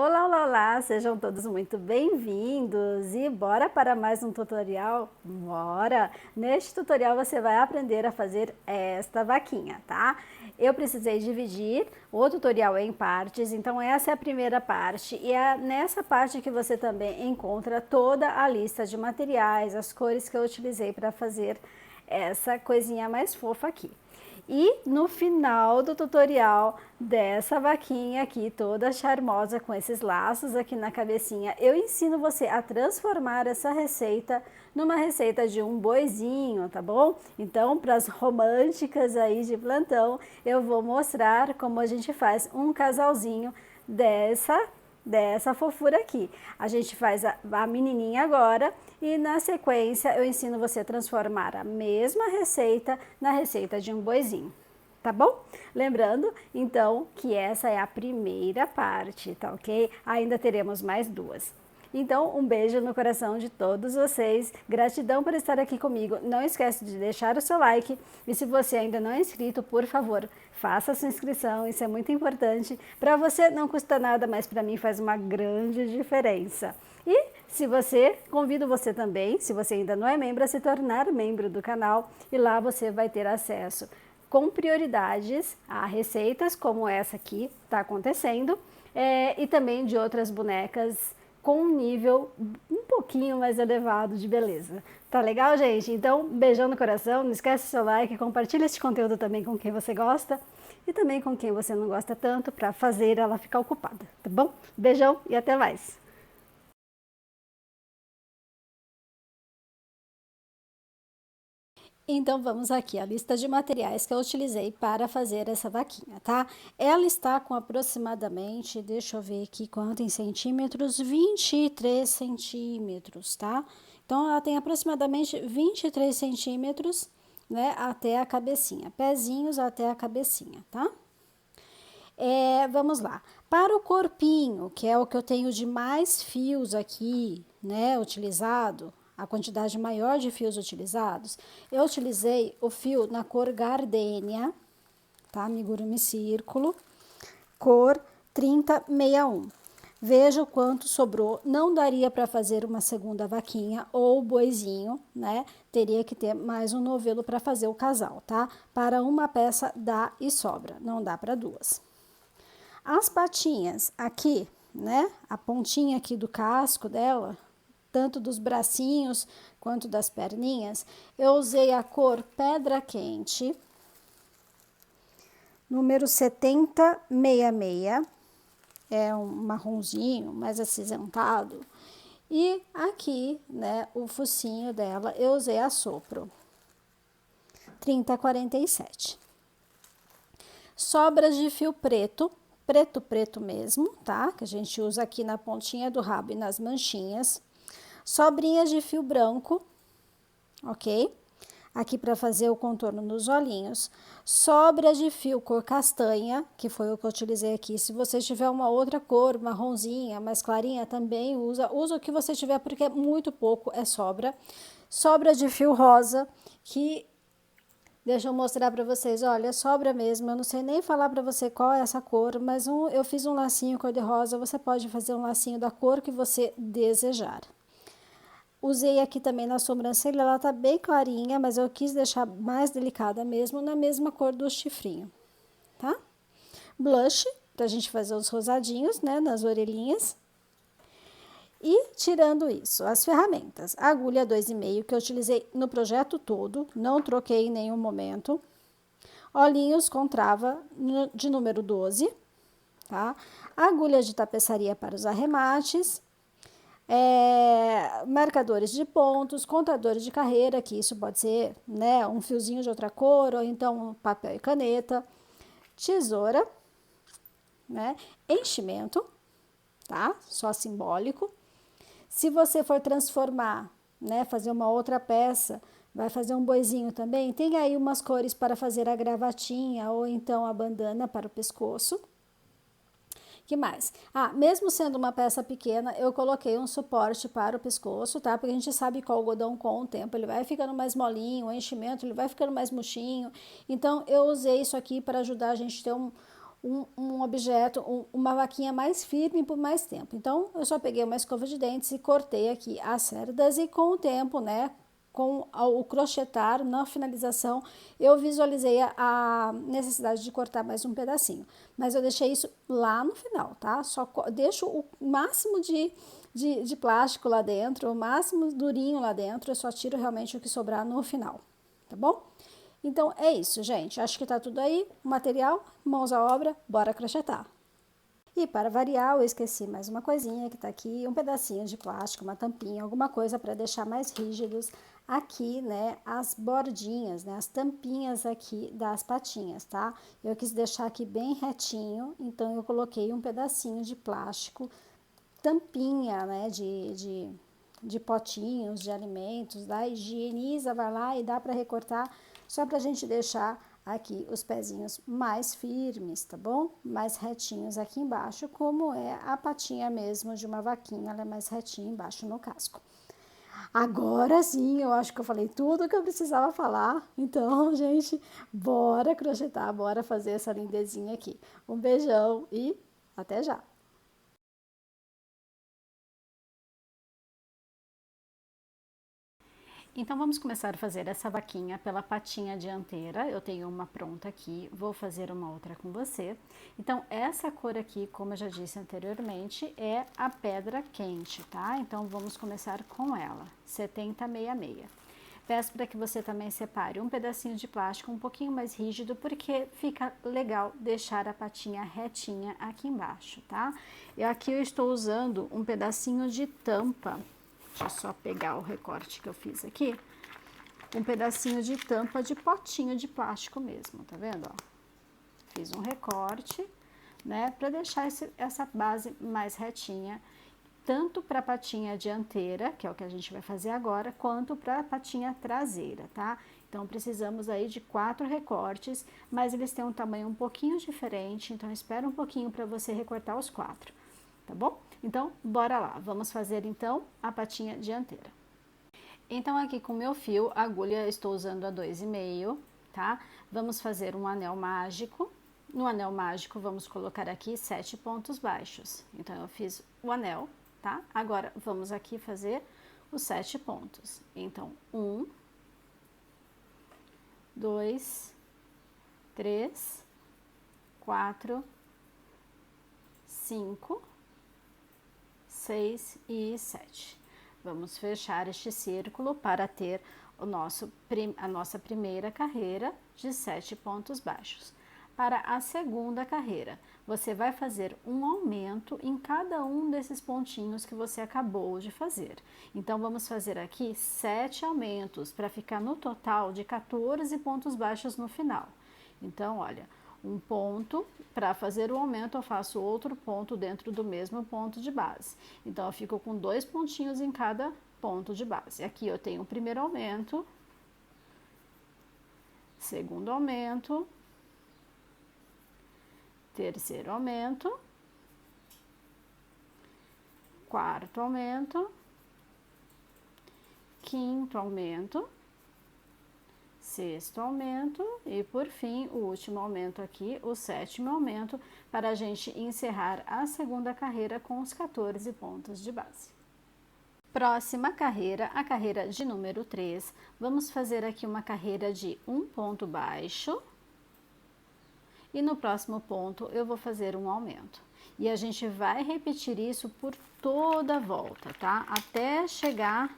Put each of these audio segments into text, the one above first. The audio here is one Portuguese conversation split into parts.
Olá, olá, olá! Sejam todos muito bem-vindos e bora para mais um tutorial? Bora! Neste tutorial você vai aprender a fazer esta vaquinha, tá? Eu precisei dividir o tutorial em partes, então essa é a primeira parte e é nessa parte que você também encontra toda a lista de materiais, as cores que eu utilizei para fazer essa coisinha mais fofa aqui. E no final do tutorial dessa vaquinha aqui, toda charmosa com esses laços aqui na cabecinha, eu ensino você a transformar essa receita numa receita de um boizinho, tá bom? Então, para as românticas aí de plantão, eu vou mostrar como a gente faz um casalzinho dessa fofura aqui. A gente faz a menininha agora e na sequência eu ensino você a transformar a mesma receita na receita de um boizinho, tá bom? Lembrando, então, que essa é a primeira parte, tá ok? Ainda teremos mais duas. Então, um beijo no coração de todos vocês, gratidão por estar aqui comigo, não esquece de deixar o seu like e se você ainda não é inscrito, por favor, faça a sua inscrição, isso é muito importante, para você não custa nada, mas para mim faz uma grande diferença. E se você, convido você também, se você ainda não é membro, a se tornar membro do canal e lá você vai ter acesso com prioridades a receitas como essa aqui está acontecendo e também de outras bonecas com um nível um pouquinho mais elevado de beleza. Tá legal, gente? Então, beijão no coração, não esquece o seu like, compartilha esse conteúdo também com quem você gosta e também com quem você não gosta tanto para fazer ela ficar ocupada, tá bom? Beijão e até mais! Então vamos aqui, a lista de materiais que eu utilizei para fazer essa vaquinha, tá? Ela está com aproximadamente, deixa eu ver aqui quanto em centímetros, 23 centímetros, tá? Então ela tem aproximadamente 23 centímetros, né, até a cabecinha, pezinhos até a cabecinha, tá? Vamos lá, para o corpinho, que é o que eu tenho de mais fios aqui, né, utilizado, a quantidade maior de fios utilizados, eu utilizei o fio na cor Gardênia, tá, amigurumi círculo, cor 3061. Veja o quanto sobrou, não daria para fazer uma segunda vaquinha ou boizinho, né? Teria que ter mais um novelo para fazer o casal, tá? Para uma peça dá e sobra, não dá para duas. As patinhas aqui, né? A pontinha aqui do casco dela, tanto dos bracinhos quanto das perninhas, eu usei a cor Pedra Quente, número 7066, é um marronzinho mais acinzentado. E aqui, né, o focinho dela, eu usei a Sopro, 3047. Sobras de fio preto, preto mesmo, tá? Que a gente usa aqui na pontinha do rabo e nas manchinhas. Sobrinhas de fio branco, ok? Aqui para fazer o contorno nos olhinhos. Sobras de fio cor castanha, que foi o que eu utilizei aqui. Se você tiver uma outra cor, marronzinha, mais clarinha, também usa. Usa o que você tiver, porque é muito pouco, é sobra. Sobra de fio rosa, que... Deixa eu mostrar para vocês, olha, sobra mesmo, eu não sei nem falar para você qual é essa cor, mas eu fiz um lacinho cor de rosa, você pode fazer um lacinho da cor que você desejar. Usei aqui também na sobrancelha, ela tá bem clarinha, mas eu quis deixar mais delicada mesmo, na mesma cor do chifrinho, tá? Blush, pra gente fazer os rosadinhos, né, nas orelhinhas. E tirando isso, as ferramentas, a agulha 2,5 que eu utilizei no projeto todo, não troquei em nenhum momento. Olhinhos com trava de número 12, tá? Agulha de tapeçaria para os arremates. Marcadores de pontos, contadores de carreira, que isso pode ser, né, um fiozinho de outra cor, ou então papel e caneta, tesoura, né, enchimento, tá? Só simbólico. Se você for transformar, né, fazer uma outra peça, vai fazer um boizinho também, tem aí umas cores para fazer a gravatinha ou então a bandana para o pescoço. Que mais? Mesmo sendo uma peça pequena, eu coloquei um suporte para o pescoço, tá? Porque a gente sabe que o algodão com o tempo ele vai ficando mais molinho, o enchimento ele vai ficando mais murchinho. Então, eu usei isso aqui para ajudar a gente a ter um objeto, uma vaquinha mais firme por mais tempo. Então, eu só peguei uma escova de dentes e cortei aqui as cerdas e com o tempo, né, com o crochetar na finalização, eu visualizei a necessidade de cortar mais um pedacinho. Mas eu deixei isso lá no final, tá? Só deixo o máximo de plástico lá dentro, o máximo durinho lá dentro, eu só tiro realmente o que sobrar no final, tá bom? Então é isso, gente. Acho que tá tudo aí. O material, mãos à obra, bora crochetar. E para variar, eu esqueci mais uma coisinha que tá aqui, um pedacinho de plástico, uma tampinha, alguma coisa para deixar mais rígidos aqui, né, as bordinhas, né, as tampinhas aqui das patinhas, tá? Eu quis deixar aqui bem retinho, então eu coloquei um pedacinho de plástico, tampinha, né, de potinhos de alimentos, da higieniza, vai lá e dá para recortar só para a gente deixar aqui os pezinhos mais firmes, tá bom? Mais retinhos aqui embaixo, como é a patinha mesmo de uma vaquinha, ela é mais retinha embaixo no casco. Agora sim, eu acho que eu falei tudo que eu precisava falar. Então, gente, bora crochetar, bora fazer essa lindezinha aqui. Um beijão e até já! Então, vamos começar a fazer essa vaquinha pela patinha dianteira. Eu tenho uma pronta aqui, vou fazer uma outra com você. Então, essa cor aqui, como eu já disse anteriormente, é a pedra quente, tá? Então, vamos começar com ela, 7066. Peço para que você também separe um pedacinho de plástico um pouquinho mais rígido, porque fica legal deixar a patinha retinha aqui embaixo, tá? E aqui eu estou usando um pedacinho de tampa. Deixa eu só pegar o recorte que eu fiz aqui. Um pedacinho de tampa de potinho de plástico mesmo, tá vendo? Ó, fiz um recorte, né, para deixar essa base mais retinha, tanto para a patinha dianteira, que é o que a gente vai fazer agora, quanto para a patinha traseira, tá? Então, precisamos aí de 4 recortes, mas eles têm um tamanho um pouquinho diferente, então espera um pouquinho para você recortar os 4, tá bom? Então, bora lá, vamos fazer então a patinha dianteira. Então, aqui com o meu fio, agulha, estou usando a 2,5, tá? Vamos fazer um anel mágico. No anel mágico, vamos colocar aqui 7 pontos baixos. Então, eu fiz o anel, tá? Agora, vamos aqui fazer os 7 pontos. Então, 1, 2, 3, 4, 5, 6 e 7. Vamos fechar este círculo para ter a nossa primeira carreira de 7 pontos baixos. Para a segunda carreira, você vai fazer um aumento em cada um desses pontinhos que você acabou de fazer. Então, vamos fazer aqui 7 aumentos para ficar no total de 14 pontos baixos no final. Então, olha, um ponto, para fazer o aumento eu faço outro ponto dentro do mesmo ponto de base. Então, eu fico com 2 pontinhos em cada ponto de base. Aqui eu tenho o primeiro aumento, segundo aumento, terceiro aumento, quarto aumento, quinto aumento, sexto aumento e por fim o último aumento aqui, o sétimo aumento, para a gente encerrar a segunda carreira com os 14 pontos de base. Próxima carreira, a carreira de número 3, vamos fazer aqui uma carreira de um ponto baixo e no próximo ponto eu vou fazer um aumento. E a gente vai repetir isso por toda a volta, tá? Até chegar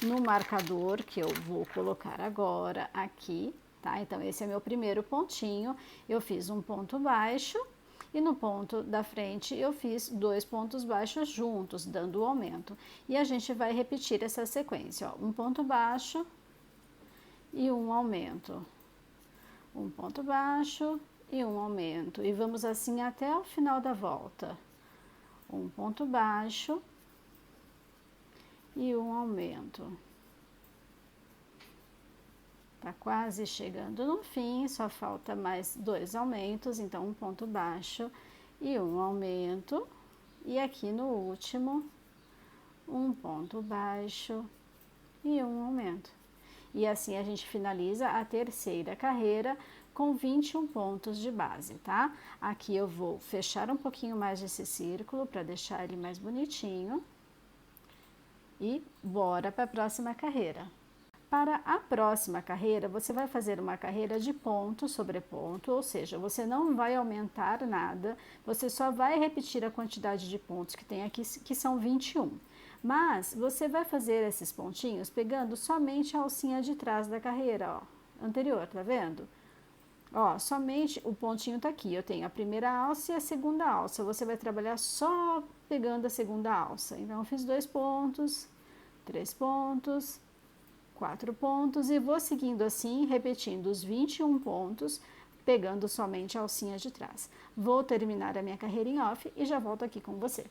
no marcador que eu vou colocar agora aqui, tá? Então, esse é meu primeiro pontinho, eu fiz um ponto baixo e no ponto da frente eu fiz 2 pontos baixos juntos, dando o aumento. E a gente vai repetir essa sequência, ó, um ponto baixo e um aumento, um ponto baixo e um aumento. E vamos assim até o final da volta, um ponto baixo e um aumento. Tá quase chegando no fim, só falta mais 2 aumentos, então um ponto baixo e um aumento. E aqui no último, um ponto baixo e um aumento. E assim a gente finaliza a terceira carreira com 21 pontos de base, tá? Aqui eu vou fechar um pouquinho mais esse círculo para deixar ele mais bonitinho. E bora para a próxima carreira. Para a próxima carreira, você vai fazer uma carreira de ponto sobre ponto, ou seja, você não vai aumentar nada, você só vai repetir a quantidade de pontos que tem aqui, que são 21. Mas você vai fazer esses pontinhos pegando somente a alcinha de trás da carreira, ó, anterior, tá vendo? Ó, somente o pontinho tá aqui, eu tenho a primeira alça e a segunda alça, você vai trabalhar só pegando a segunda alça. Então, eu fiz 2 pontos, 3 pontos, 4 pontos e vou seguindo assim, repetindo os 21 pontos, pegando somente a alcinha de trás. Vou terminar a minha carreira em off e já volto aqui com você.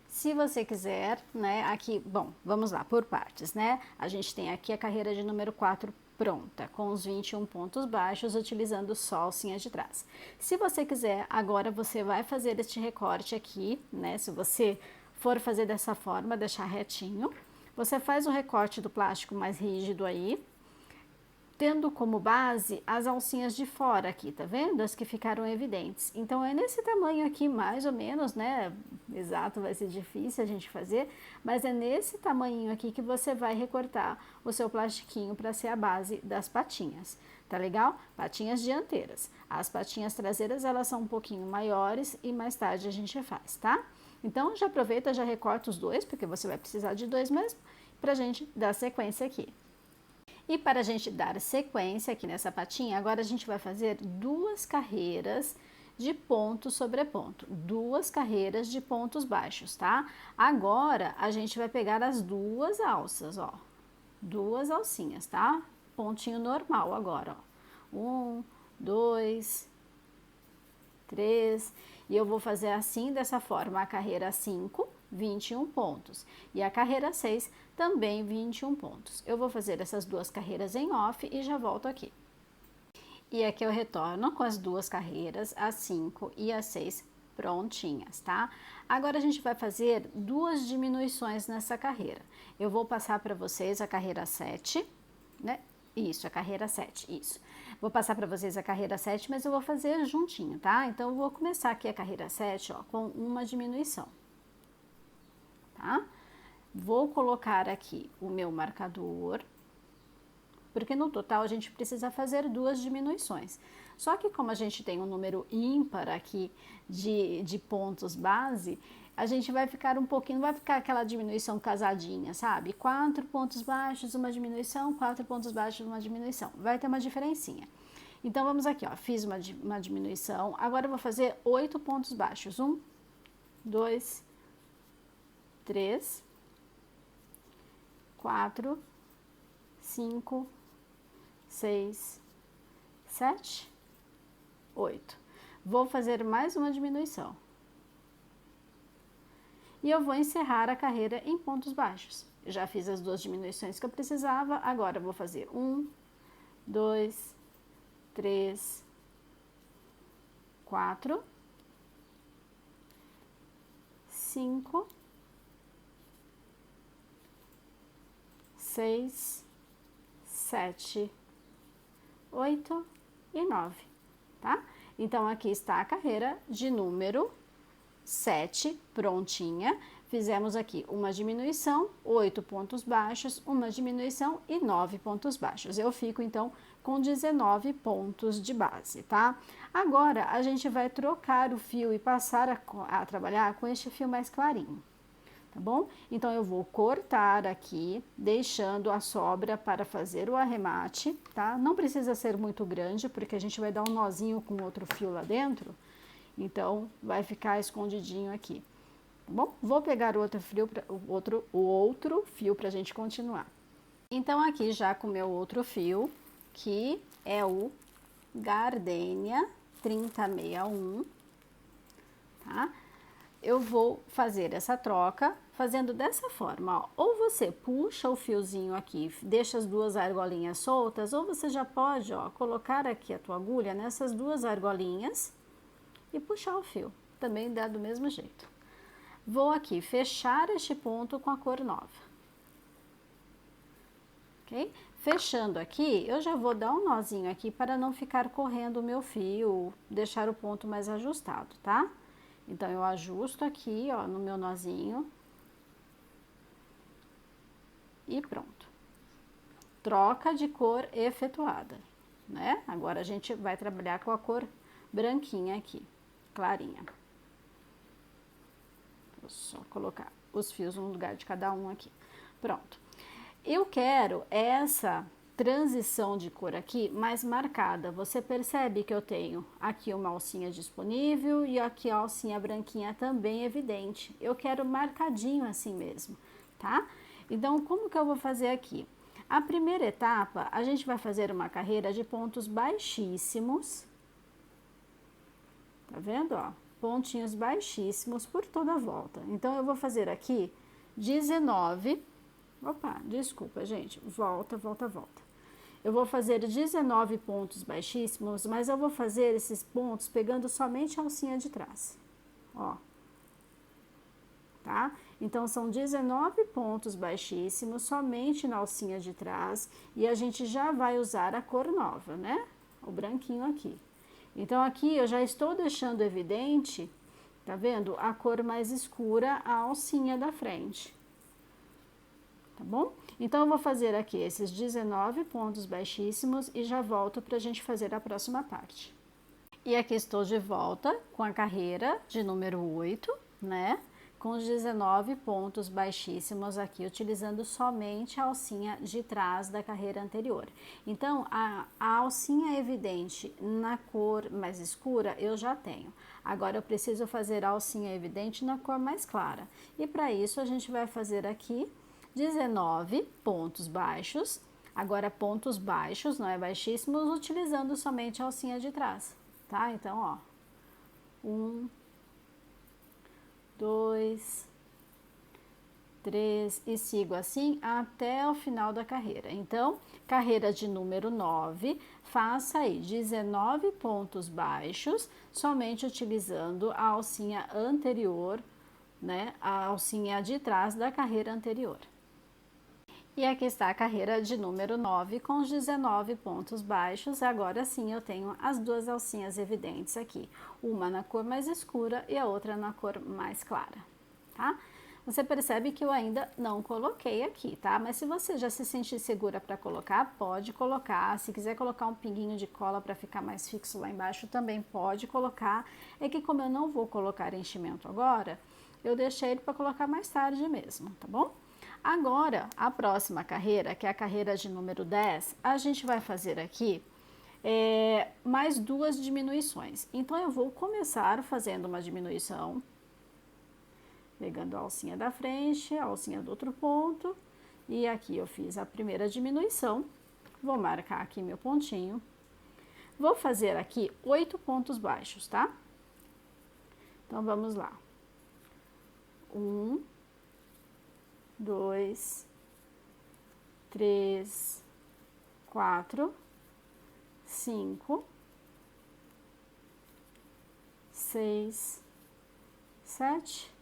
Se você quiser, né, aqui, bom, vamos lá, por partes, né? A gente tem aqui a carreira de número 4 pronta, com os 21 pontos baixos, utilizando só a alcinha de trás. Se você quiser, agora você vai fazer este recorte aqui, né? Se você for fazer dessa forma, deixar retinho, você faz o recorte do plástico mais rígido aí, tendo como base as alcinhas de fora aqui, tá vendo? As que ficaram evidentes. Então, é nesse tamanho aqui, mais ou menos, né? Exato, vai ser difícil a gente fazer, mas é nesse tamanho aqui que você vai recortar o seu plastiquinho para ser a base das patinhas, tá legal? Patinhas dianteiras. As patinhas traseiras, elas são um pouquinho maiores e mais tarde a gente faz, tá? Então, já aproveita, já recorta os dois, porque você vai precisar de dois mesmo, pra gente dar sequência aqui. E para a gente dar sequência aqui nessa patinha, agora a gente vai fazer 2 carreiras de ponto sobre ponto, 2 carreiras de pontos baixos, tá? Agora, a gente vai pegar as 2 alças, ó, 2 alcinhas, tá? Pontinho normal agora, ó, 1, 2, 3, e eu vou fazer assim, dessa forma, a carreira 5, 21 pontos, e a carreira 6, também 21 pontos. Eu vou fazer essas 2 carreiras em off e já volto aqui. E aqui eu retorno com as 2 carreiras, a 5 e a 6 prontinhas, tá? Agora a gente vai fazer 2 diminuições nessa carreira. Eu vou passar para vocês a carreira 7, né? Isso, a carreira 7, isso. Vou passar para vocês a carreira 7, mas eu vou fazer juntinho, tá? Então, eu vou começar aqui a carreira 7, ó, com uma diminuição, tá? Vou colocar aqui o meu marcador, porque no total a gente precisa fazer 2 diminuições. Só que como a gente tem um número ímpar aqui de pontos base, a gente vai ficar um pouquinho, não vai ficar aquela diminuição casadinha, sabe? 4 pontos baixos, uma diminuição, 4 pontos baixos, uma diminuição. Vai ter uma diferencinha. Então, vamos aqui, ó, fiz uma diminuição, agora eu vou fazer 8 pontos baixos. 1, 2, 3, 4, 5, 6, 7, 8. Vou fazer mais uma diminuição. E eu vou encerrar a carreira em pontos baixos. Eu já fiz as 2 diminuições que eu precisava, agora eu vou fazer 1, 2, 3, 4, 5, 6, 7, 8 e 9, tá? Então, aqui está a carreira de número 7 prontinha. Fizemos aqui uma diminuição, 8 pontos baixos, uma diminuição e 9 pontos baixos. Eu fico, então, com 19 pontos de base, tá? Agora, a gente vai trocar o fio e passar a trabalhar com este fio mais clarinho, tá bom? Então, eu vou cortar aqui, deixando a sobra para fazer o arremate, tá? Não precisa ser muito grande, porque a gente vai dar um nozinho com outro fio lá dentro, então, vai ficar escondidinho aqui, tá bom? Vou pegar o outro fio para a gente continuar. Então, aqui já com o meu outro fio, que é o Gardenia 3061, tá? Eu vou fazer essa troca fazendo dessa forma, ó. Ou você puxa o fiozinho aqui, deixa as 2 argolinhas soltas, ou você já pode, ó, colocar aqui a tua agulha nessas 2 argolinhas e puxar o fio, também dá do mesmo jeito. Vou aqui fechar este ponto com a cor nova. ok? Fechando aqui, eu já vou dar um nozinho aqui para não ficar correndo o meu fio, deixar o ponto mais ajustado, tá? Então, eu ajusto aqui, ó, no meu nozinho. E pronto. Troca de cor efetuada, né? Agora, a gente vai trabalhar com a cor branquinha aqui, clarinha. Vou só colocar os fios no lugar de cada um aqui. Pronto. Eu quero essa transição de cor aqui mais marcada. Você percebe que eu tenho aqui uma alcinha disponível e aqui a alcinha branquinha também evidente. Eu quero marcadinho assim mesmo, tá? Então, como que eu vou fazer aqui? A primeira etapa, a gente vai fazer uma carreira de pontos baixíssimos. Tá vendo, ó? Pontinhos baixíssimos por toda a volta. Então, eu vou fazer aqui 19. Opa, desculpa, gente. Volta, volta, volta. Eu vou fazer 19 pontos baixíssimos, mas eu vou fazer esses pontos pegando somente a alcinha de trás. Ó. Tá? Então, são 19 pontos baixíssimos somente na alcinha de trás e a gente já vai usar a cor nova, né? O branquinho aqui. Então, aqui eu já estou deixando evidente, tá vendo? A cor mais escura, a alcinha da frente. Tá bom? Então, eu vou fazer aqui esses 19 pontos baixíssimos e já volto para a gente fazer a próxima parte. E aqui estou de volta com a carreira de número 8, né? Com os 19 pontos baixíssimos aqui, utilizando somente a alcinha de trás da carreira anterior. Então, a alcinha evidente na cor mais escura eu já tenho. Agora, eu preciso fazer a alcinha evidente na cor mais clara. E para isso, a gente vai fazer aqui 19 pontos baixos. Agora, pontos baixos, não é baixíssimos, utilizando somente a alcinha de trás, tá? Então, ó, 1, 2, 3 e sigo assim até o final da carreira. Então, carreira de número 9, faça aí 19 pontos baixos, somente utilizando a alcinha anterior, né? A alcinha de trás da carreira anterior. E aqui está a carreira de número 9 com os 19 pontos baixos. Agora sim eu tenho as duas alcinhas evidentes aqui. Uma na cor mais escura e a outra na cor mais clara, tá? Você percebe que eu ainda não coloquei aqui, tá? Mas se você já se sentir segura para colocar, pode colocar. Se quiser colocar um pinguinho de cola para ficar mais fixo lá embaixo, também pode colocar. É que como eu não vou colocar enchimento agora, eu deixei ele para colocar mais tarde mesmo, tá bom? Agora, a próxima carreira, que é a carreira de número 10, a gente vai fazer aqui mais duas diminuições. Então, eu vou começar fazendo uma diminuição, pegando a alcinha da frente, a alcinha do outro ponto, e aqui eu fiz a primeira diminuição, vou marcar aqui meu pontinho, vou fazer aqui 8 pontos baixos, tá? Então, vamos lá. 1, 2, 3, 4, 5, 6, 7,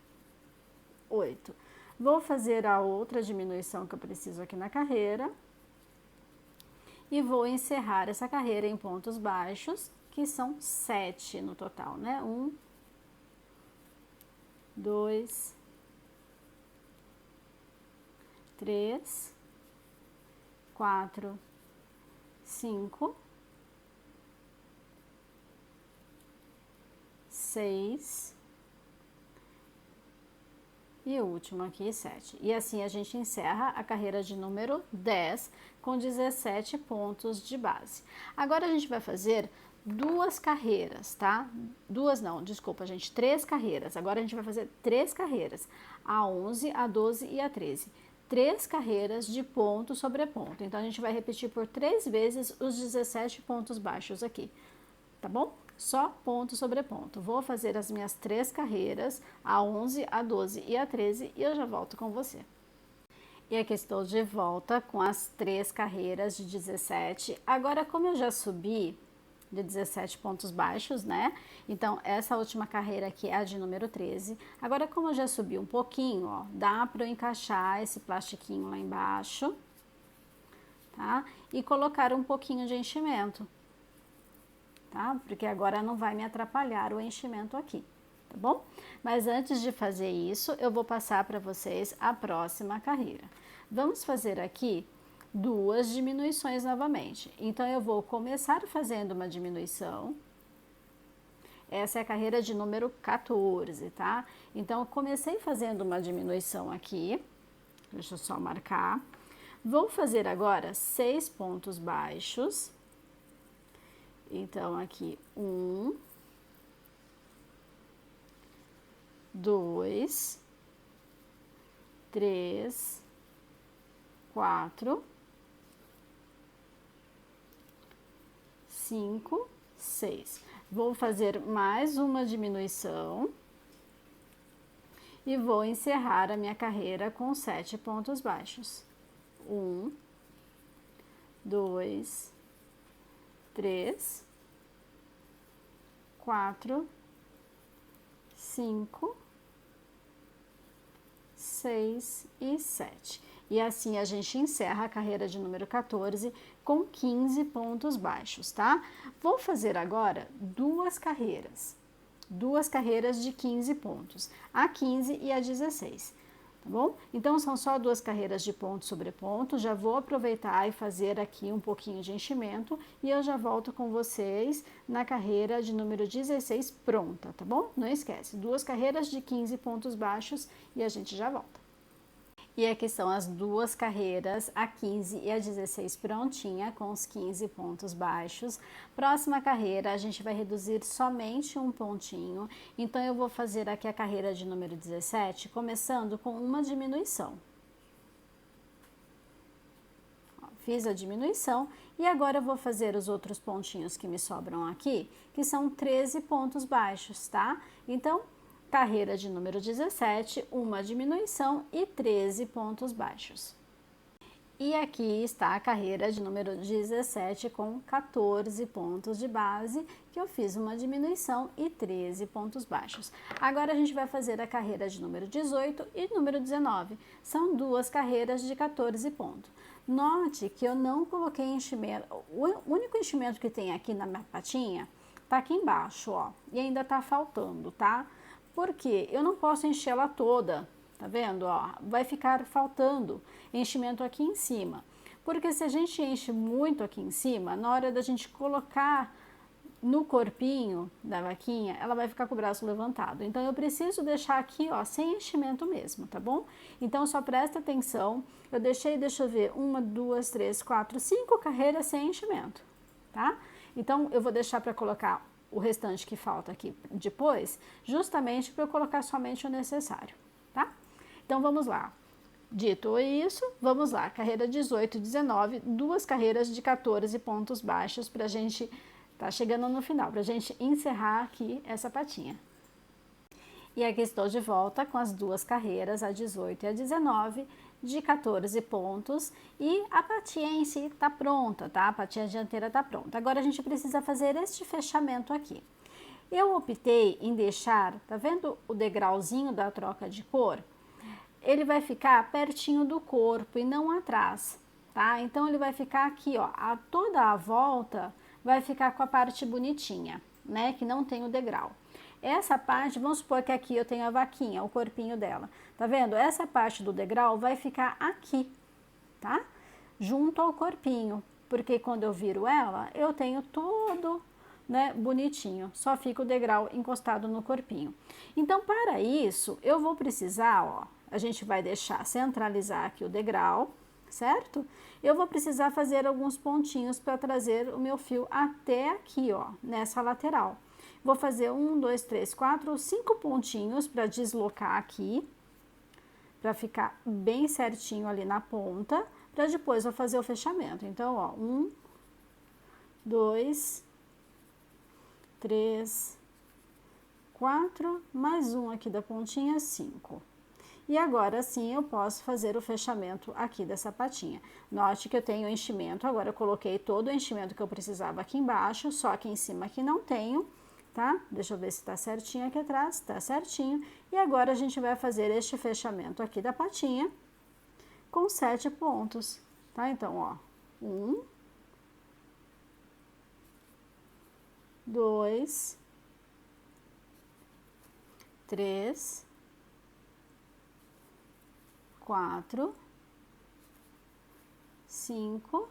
8. Vou fazer a outra diminuição que eu preciso aqui na carreira e vou encerrar essa carreira em pontos baixos, que são 7 no total, né? 1, 2, 3, 4, 5, 6 e o último aqui, 7. E assim a gente encerra a carreira de número 10 com 17 pontos de base. Agora a gente vai fazer duas carreiras, tá? Duas não, desculpa, gente, 3 carreiras. Agora a gente vai fazer 3 carreiras, a 11, a 12 e a 13. 3 carreiras de ponto sobre ponto. Então, a gente vai repetir por 3 vezes os 17 pontos baixos aqui, tá bom? Só ponto sobre ponto. Vou fazer as minhas 3 carreiras, a 11, a 12 e a 13, e eu já volto com você. E aqui estou de volta com as 3 carreiras de 17. Agora, como eu já subi de 17 pontos baixos, né? Então, essa última carreira aqui é a de número 13. Agora, como eu já subi um pouquinho, ó, dá para eu encaixar esse plastiquinho lá embaixo, tá? E colocar um pouquinho de enchimento, tá? Porque agora não vai me atrapalhar o enchimento aqui, tá bom? Mas antes de fazer isso, eu vou passar para vocês a próxima carreira. Vamos fazer aqui duas diminuições novamente. Então, eu vou começar fazendo uma diminuição. Essa é a carreira de número 14, tá? Então, eu comecei fazendo uma diminuição aqui. Deixa eu só marcar. Vou fazer agora 6 pontos baixos. Então, aqui, 1, 2, 3, 4, 5, 6. Vou fazer mais uma diminuição e vou encerrar a minha carreira com 7 pontos baixos. 1, 2, 3, 4, 5, 6 e 7. E assim a gente encerra a carreira de número 14 com 15 pontos baixos, tá? Vou fazer agora duas carreiras de 15 pontos, a 15 e a 16, tá bom? Então, são só duas carreiras de ponto sobre ponto, já vou aproveitar e fazer aqui um pouquinho de enchimento e eu já volto com vocês na carreira de número 16 pronta, tá bom? Não esquece, duas carreiras de 15 pontos baixos e a gente já volta. E aqui são as duas carreiras, a 15 e a 16 prontinha, com os 15 pontos baixos. Próxima carreira, a gente vai reduzir somente um pontinho. Então, eu vou fazer aqui a carreira de número 17, começando com uma diminuição. Ó, fiz a diminuição e agora eu vou fazer os outros pontinhos que me sobram aqui, que são 13 pontos baixos, tá? Então, carreira de número 17, uma diminuição e 13 pontos baixos. E aqui está a carreira de número 17 com 14 pontos de base, que eu fiz uma diminuição e 13 pontos baixos. Agora a gente vai fazer a carreira de número 18 e número 19. São duas carreiras de 14 pontos. Note que eu não coloquei enchimento, o único enchimento que tem aqui na minha patinha tá aqui embaixo, ó, e ainda tá faltando, tá? Porque eu não posso encher ela toda, tá vendo? Ó, vai ficar faltando enchimento aqui em cima. Porque se a gente enche muito aqui em cima, na hora da gente colocar no corpinho da vaquinha, ela vai ficar com o braço levantado. Então, eu preciso deixar aqui, ó, sem enchimento mesmo, tá bom? Então, só presta atenção. Eu deixei, deixa eu ver, 1, 2, 3, 4, 5 carreiras sem enchimento, tá? Então, eu vou deixar para colocar o restante que falta aqui depois, justamente para eu colocar somente o necessário, tá? Então, vamos lá. Dito isso, vamos lá. Carreira 18 e 19, duas carreiras de 14 pontos baixos para a gente tá chegando no final, para a gente encerrar aqui essa patinha. E aqui estou de volta com as duas carreiras, a 18 e a 19, de 14 pontos, e a patinha em si tá pronta, tá? A patinha dianteira tá pronta. Agora a gente precisa fazer este fechamento aqui. Eu optei em deixar, tá vendo o degrauzinho da troca de cor? Ele vai ficar pertinho do corpo e não atrás, tá? Então ele vai ficar aqui, ó, toda a volta vai ficar com a parte bonitinha, né? Que não tem o degrau. Essa parte, vamos supor que aqui eu tenho a vaquinha, o corpinho dela. Tá vendo? Essa parte do degrau vai ficar aqui, tá? Junto ao corpinho, porque quando eu viro ela, eu tenho tudo, né, bonitinho. Só fica o degrau encostado no corpinho. Então, para isso, eu vou precisar, ó, a gente vai deixar centralizar aqui o degrau, certo? Eu vou precisar fazer alguns pontinhos para trazer o meu fio até aqui, ó, nessa lateral. Vou fazer 1, 2, 3, 4, 5 pontinhos para deslocar aqui, para ficar bem certinho ali na ponta, para depois eu fazer o fechamento. Então, ó, 1, 2, 3, 4, mais um aqui da pontinha, 5. E agora sim eu posso fazer o fechamento aqui dessa patinha. Note que eu tenho enchimento, agora eu coloquei todo o enchimento que eu precisava aqui embaixo, só aqui em cima que não tenho, tá? Deixa eu ver se tá certinho aqui atrás, tá certinho. E agora a gente vai fazer este fechamento aqui da patinha com 7 pontos, tá? Então, ó, Um, dois, três, quatro, cinco,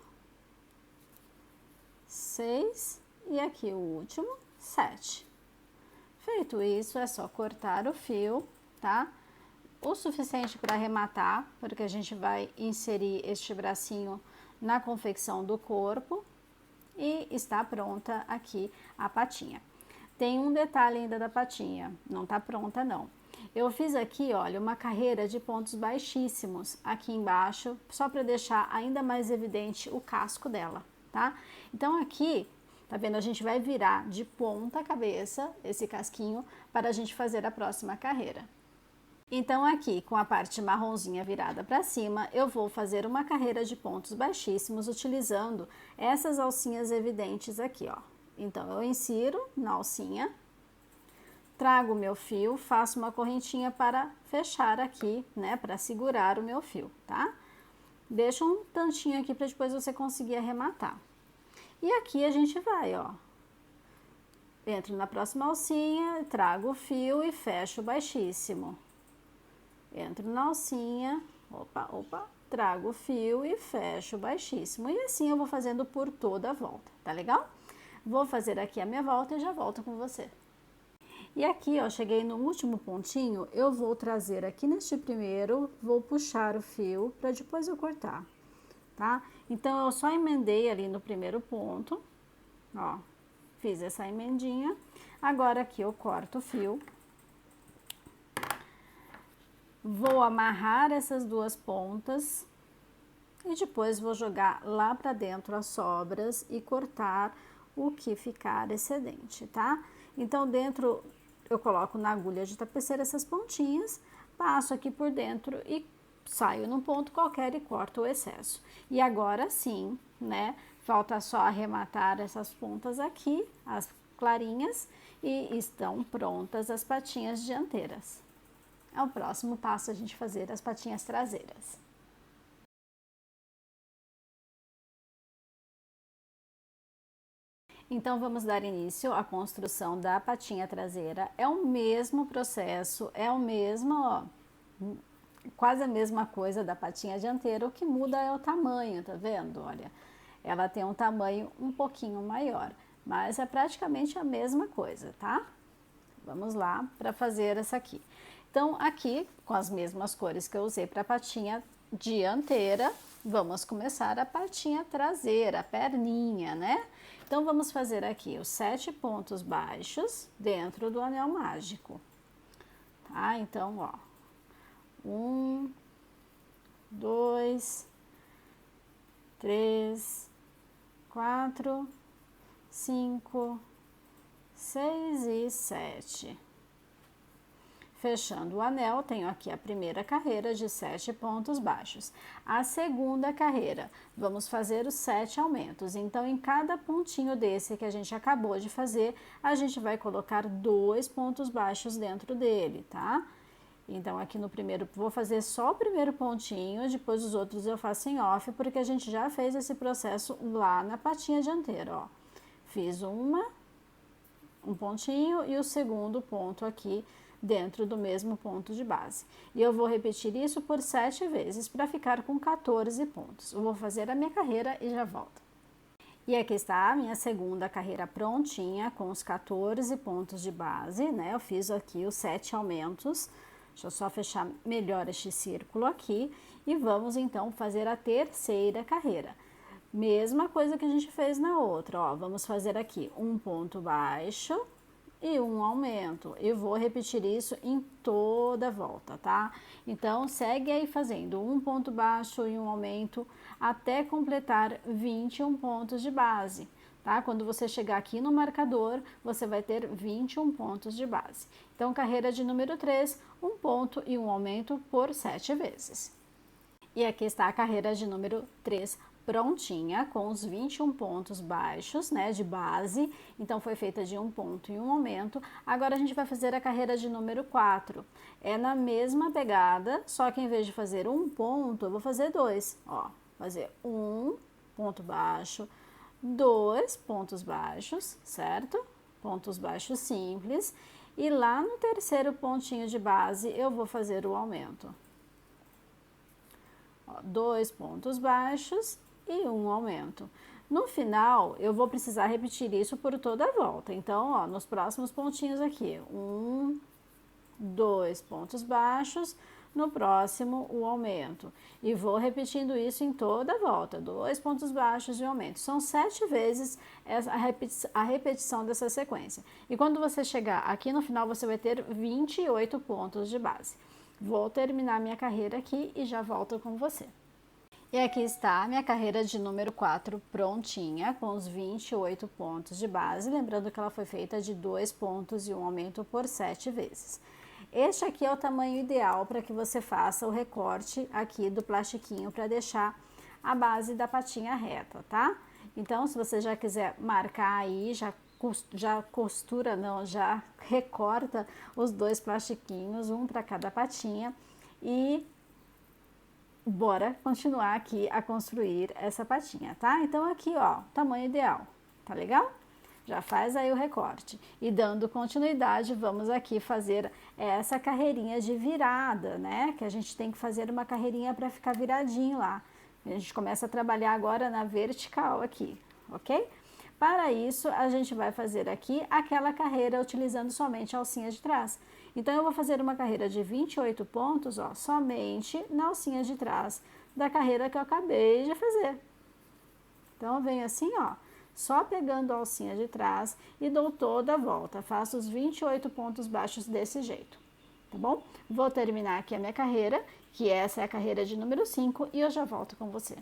seis e aqui o último, 7. Feito isso, é só cortar o fio, tá? O suficiente para arrematar, porque a gente vai inserir este bracinho na confecção do corpo e está pronta aqui a patinha. Tem um detalhe ainda da patinha, não está pronta não. Eu fiz aqui, olha, uma carreira de pontos baixíssimos aqui embaixo, só para deixar ainda mais evidente o casco dela, tá? Então aqui, tá vendo? A gente vai virar de ponta cabeça esse casquinho para a gente fazer a próxima carreira. Então aqui, com a parte marronzinha virada para cima, eu vou fazer uma carreira de pontos baixíssimos utilizando essas alcinhas evidentes aqui, ó. Então eu insiro na alcinha, trago o meu fio, faço uma correntinha para fechar aqui, né, para segurar o meu fio, tá? Deixa um tantinho aqui para depois você conseguir arrematar. E aqui a gente vai, ó. Entro na próxima alcinha, trago o fio e fecho baixíssimo. Entro na alcinha, trago o fio e fecho baixíssimo. E assim eu vou fazendo por toda a volta, tá legal? Vou fazer aqui a minha volta e já volto com você. E aqui, ó, cheguei no último pontinho, eu vou trazer aqui neste primeiro, vou puxar o fio para depois eu cortar, tá? Então, eu só emendei ali no primeiro ponto, ó, fiz essa emendinha. Agora aqui eu corto o fio. Vou amarrar essas duas pontas e depois vou jogar lá para dentro as sobras e cortar o que ficar excedente, tá? Então, dentro eu coloco na agulha de tapeceira essas pontinhas, passo aqui por dentro e saio num ponto qualquer e corto o excesso. E agora sim, né? Falta só arrematar essas pontas aqui, as clarinhas, e estão prontas as patinhas dianteiras. É o próximo passo a gente fazer as patinhas traseiras. Então, vamos dar início à construção da patinha traseira. É o mesmo processo, é o mesmo, ó, quase a mesma coisa da patinha dianteira. O que muda é o tamanho, tá vendo? Olha, ela tem um tamanho um pouquinho maior, mas é praticamente a mesma coisa, tá? Vamos lá para fazer essa aqui. Então, aqui, com as mesmas cores que eu usei para a patinha dianteira, vamos começar a patinha traseira, a perninha, né? Então, vamos fazer aqui os 7 pontos baixos dentro do anel mágico, tá? Então, ó, 1, 2, 3, 4, 5, 6 e 7. Fechando o anel, tenho aqui a primeira carreira de 7 pontos baixos. A segunda carreira, vamos fazer os 7 aumentos. Então, em cada pontinho desse que a gente acabou de fazer, a gente vai colocar 2 pontos baixos dentro dele, tá? Então, aqui no primeiro, vou fazer só o primeiro pontinho, depois os outros eu faço em off, porque a gente já fez esse processo lá na patinha dianteira, ó. Fiz um pontinho e o segundo ponto aqui dentro do mesmo ponto de base. E eu vou repetir isso por 7 vezes para ficar com 14 pontos. Eu vou fazer a minha carreira e já volto. E aqui está a minha segunda carreira prontinha com os 14 pontos de base, né? Eu fiz aqui os 7 aumentos. Deixa eu só fechar melhor este círculo aqui e vamos então fazer a terceira carreira. Mesma coisa que a gente fez na outra, ó, vamos fazer aqui um ponto baixo e um aumento. Eu vou repetir isso em toda a volta, tá? Então, segue aí fazendo um ponto baixo e um aumento até completar 21 pontos de base, tá? Quando você chegar aqui no marcador, você vai ter 21 pontos de base. Então, carreira de número 3, um ponto e um aumento por 7 vezes. E aqui está a carreira de número 3 prontinha, com os 21 pontos baixos, né, de base. Então, foi feita de um ponto e um aumento. Agora, a gente vai fazer a carreira de número 4. É na mesma pegada, só que em vez de fazer um ponto, eu vou fazer 2. Ó, fazer 1 ponto baixo, 2 pontos baixos, certo? Pontos baixos simples. E lá no terceiro pontinho de base, eu vou fazer o aumento. 2 pontos baixos e um aumento. No final, eu vou precisar repetir isso por toda a volta. Então, ó, nos próximos pontinhos aqui, 1, 2 pontos baixos, no próximo o aumento. E vou repetindo isso em toda a volta, 2 pontos baixos e um aumento. São 7 vezes a repetição dessa sequência. E quando você chegar aqui no final, você vai ter 28 pontos de base. Vou terminar minha carreira aqui e já volto com você. E aqui está a minha carreira de número 4 prontinha, com os 28 pontos de base, lembrando que ela foi feita de 2 pontos e um aumento por 7 vezes. Este aqui é o tamanho ideal para que você faça o recorte aqui do plastiquinho para deixar a base da patinha reta, tá? Então, se você já quiser marcar aí, já costura, não, já recorta os 2 plastiquinhos, um para cada patinha e bora continuar aqui a construir essa patinha, tá? Então aqui, ó, tamanho ideal, tá legal? Já faz aí o recorte. E dando continuidade, vamos aqui fazer essa carreirinha de virada, né? Que a gente tem que fazer uma carreirinha para ficar viradinho lá. A gente começa a trabalhar agora na vertical aqui, ok? Para isso, a gente vai fazer aqui aquela carreira utilizando somente a alcinha de trás. Então, eu vou fazer uma carreira de 28 pontos, ó, somente na alcinha de trás da carreira que eu acabei de fazer. Então, eu venho assim, ó, só pegando a alcinha de trás e dou toda a volta. Faço os 28 pontos baixos desse jeito, tá bom? Vou terminar aqui a minha carreira, que essa é a carreira de número 5, e eu já volto com você.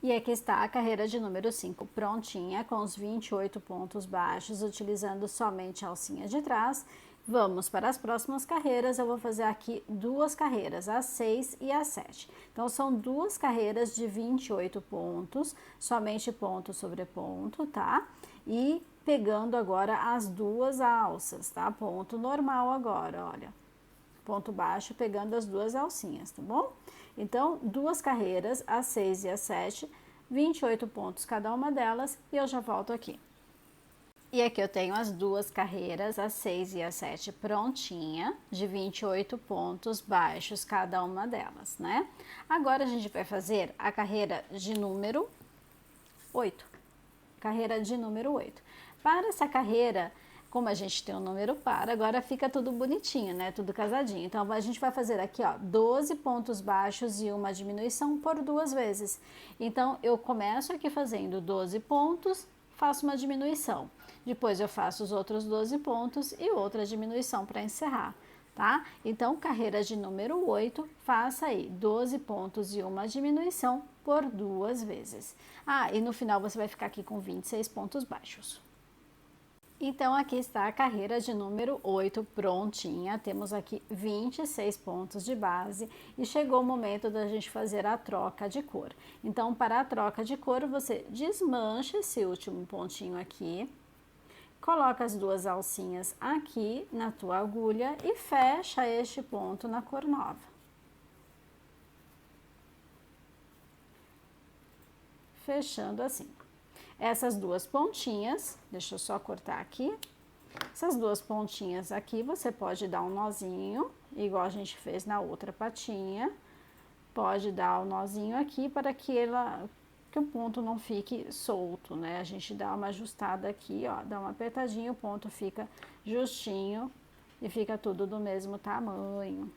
E aqui está a carreira de número 5 prontinha, com os 28 pontos baixos, utilizando somente a alcinha de trás. Vamos para as próximas carreiras, eu vou fazer aqui 2 carreiras, a 6 e a 7. Então, são 2 carreiras de 28 pontos, somente ponto sobre ponto, tá? E pegando agora as 2 alças, tá? Ponto normal agora, olha. Ponto baixo pegando as 2 alcinhas, tá bom? Então, 2 carreiras, a 6 e a 7, 28 pontos cada uma delas, e eu já volto aqui. E aqui eu tenho as 2 carreiras, a 6 e a 7 prontinha, de 28 pontos baixos cada uma delas, né? Agora a gente vai fazer a carreira de número 8. Carreira de número 8. Para essa carreira, como a gente tem um número par, agora fica tudo bonitinho, né? Tudo casadinho. Então, a gente vai fazer aqui, ó, 12 pontos baixos e uma diminuição por 2 vezes. Então, eu começo aqui fazendo 12 pontos, faço uma diminuição. Depois eu faço os outros 12 pontos e outra diminuição para encerrar, tá? Então, carreira de número 8, faça aí 12 pontos e uma diminuição por 2 vezes. Ah, e no final você vai ficar aqui com 26 pontos baixos. Então, aqui está a carreira de número 8 prontinha. Temos aqui 26 pontos de base e chegou o momento da gente fazer a troca de cor. Então, para a troca de cor, você desmancha esse último pontinho aqui, coloca as 2 alcinhas aqui na tua agulha e fecha este ponto na cor nova. Fechando assim. Essas 2 pontinhas, deixa eu só cortar aqui. Essas 2 pontinhas aqui, você pode dar um nozinho, igual a gente fez na outra patinha. Pode dar o nozinho aqui para que o ponto não fique solto, né? A gente dá uma ajustada aqui, ó, dá uma apertadinha, o ponto fica justinho e fica tudo do mesmo tamanho.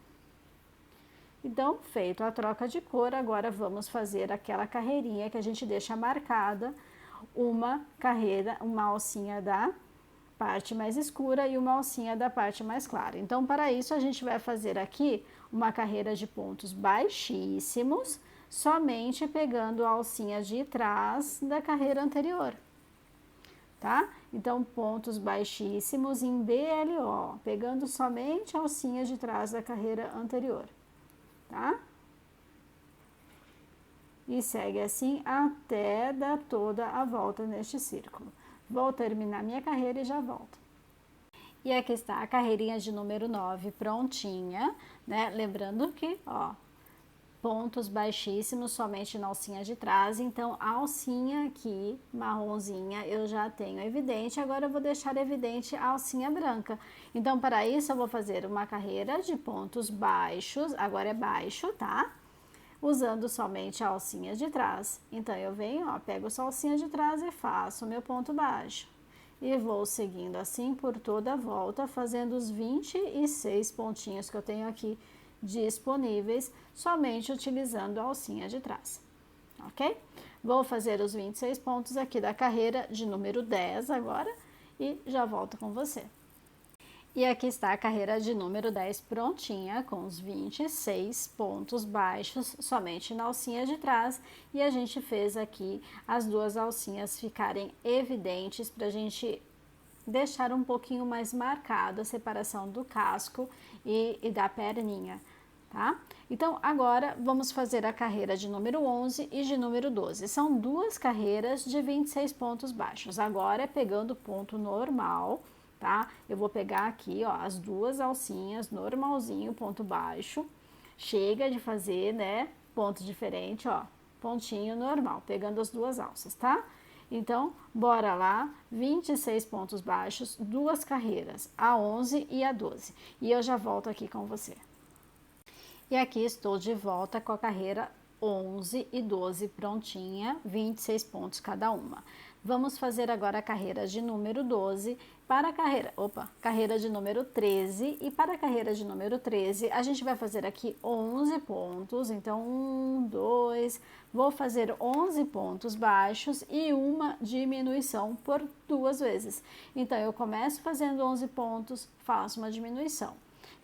Então, feito a troca de cor, agora vamos fazer aquela carreirinha que a gente deixa marcada, uma carreira, uma alcinha da parte mais escura e uma alcinha da parte mais clara. Então, para isso, a gente vai fazer aqui uma carreira de pontos baixíssimos, somente pegando a alcinha de trás da carreira anterior, tá? Então, pontos baixíssimos em BLO, pegando somente a alcinha de trás da carreira anterior, tá? E segue assim até dar toda a volta neste círculo. Vou terminar minha carreira e já volto. E aqui está a carreirinha de número 9 prontinha, né? Lembrando que, ó, pontos baixíssimos somente na alcinha de trás, então a alcinha aqui, marronzinha, eu já tenho evidente, agora eu vou deixar evidente a alcinha branca. Então, para isso, eu vou fazer uma carreira de pontos baixos, agora é baixo, tá? Usando somente a alcinha de trás. Então, eu venho, ó, pego só a alcinha de trás e faço o meu ponto baixo. E vou seguindo assim por toda a volta, fazendo os 26 pontinhos que eu tenho aqui disponíveis, somente utilizando a alcinha de trás, ok? Vou fazer os 26 pontos aqui da carreira de número 10 agora e já volto com você. E aqui está a carreira de número 10 prontinha, com os 26 pontos baixos somente na alcinha de trás. E a gente fez aqui as duas alcinhas ficarem evidentes para a gente deixar um pouquinho mais marcado a separação do casco e da perninha, tá? Então, agora vamos fazer a carreira de número 11 e de número 12. São duas carreiras de 26 pontos baixos. Agora é pegando o ponto normal, tá? Eu vou pegar aqui, ó, as duas alcinhas, normalzinho, ponto baixo. Chega de fazer, né, ponto diferente, ó, pontinho normal, pegando as duas alças, tá? Então, bora lá, 26 pontos baixos, duas carreiras, a 11 e a 12. E eu já volto aqui com você. E aqui estou de volta com a carreira 11 e 12 prontinha, 26 pontos cada uma. Vamos fazer agora a carreira de número 12 para a carreira de número 13. E para a carreira de número 13, a gente vai fazer aqui 11 pontos. Então, 1, 2, vou fazer 11 pontos baixos e uma diminuição por duas vezes. Então, eu começo fazendo 11 pontos, faço uma diminuição.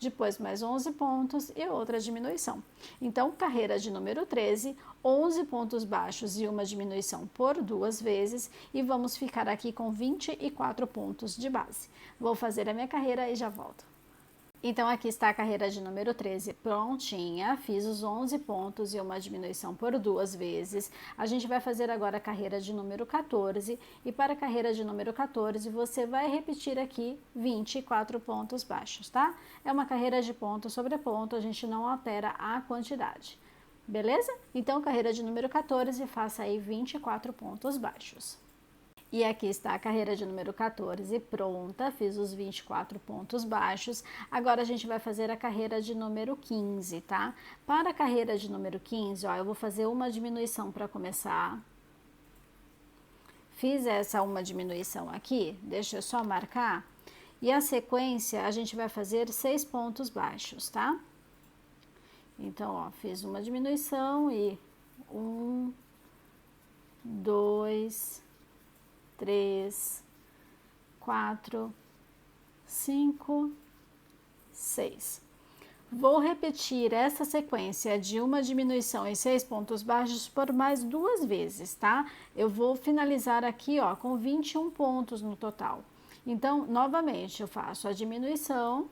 Depois mais 11 pontos e outra diminuição. Então, carreira de número 13, 11 pontos baixos e uma diminuição por duas vezes e vamos ficar aqui com 24 pontos de base. Vou fazer a minha carreira e já volto. Então, aqui está a carreira de número 13 prontinha, fiz os 11 pontos e uma diminuição por duas vezes. A gente vai fazer agora a carreira de número 14 e para a carreira de número 14 você vai repetir aqui 24 pontos baixos, tá? É uma carreira de ponto sobre ponto, a gente não altera a quantidade, beleza? Então, carreira de número 14, faça aí 24 pontos baixos. E aqui está a carreira de número 14 pronta, fiz os 24 pontos baixos. Agora a gente vai fazer a carreira de número 15, tá? Para a carreira de número 15, ó, eu vou fazer uma diminuição para começar. Fiz essa uma diminuição aqui, deixa eu só marcar. E a sequência a gente vai fazer 6 pontos baixos, tá? Então, ó, fiz uma diminuição e 1, 2, 3, 4, 5, 6. Vou repetir essa sequência de uma diminuição e 6 pontos baixos por mais duas vezes, tá? Eu vou finalizar aqui, ó, com 21 pontos no total. Então, novamente, eu faço a diminuição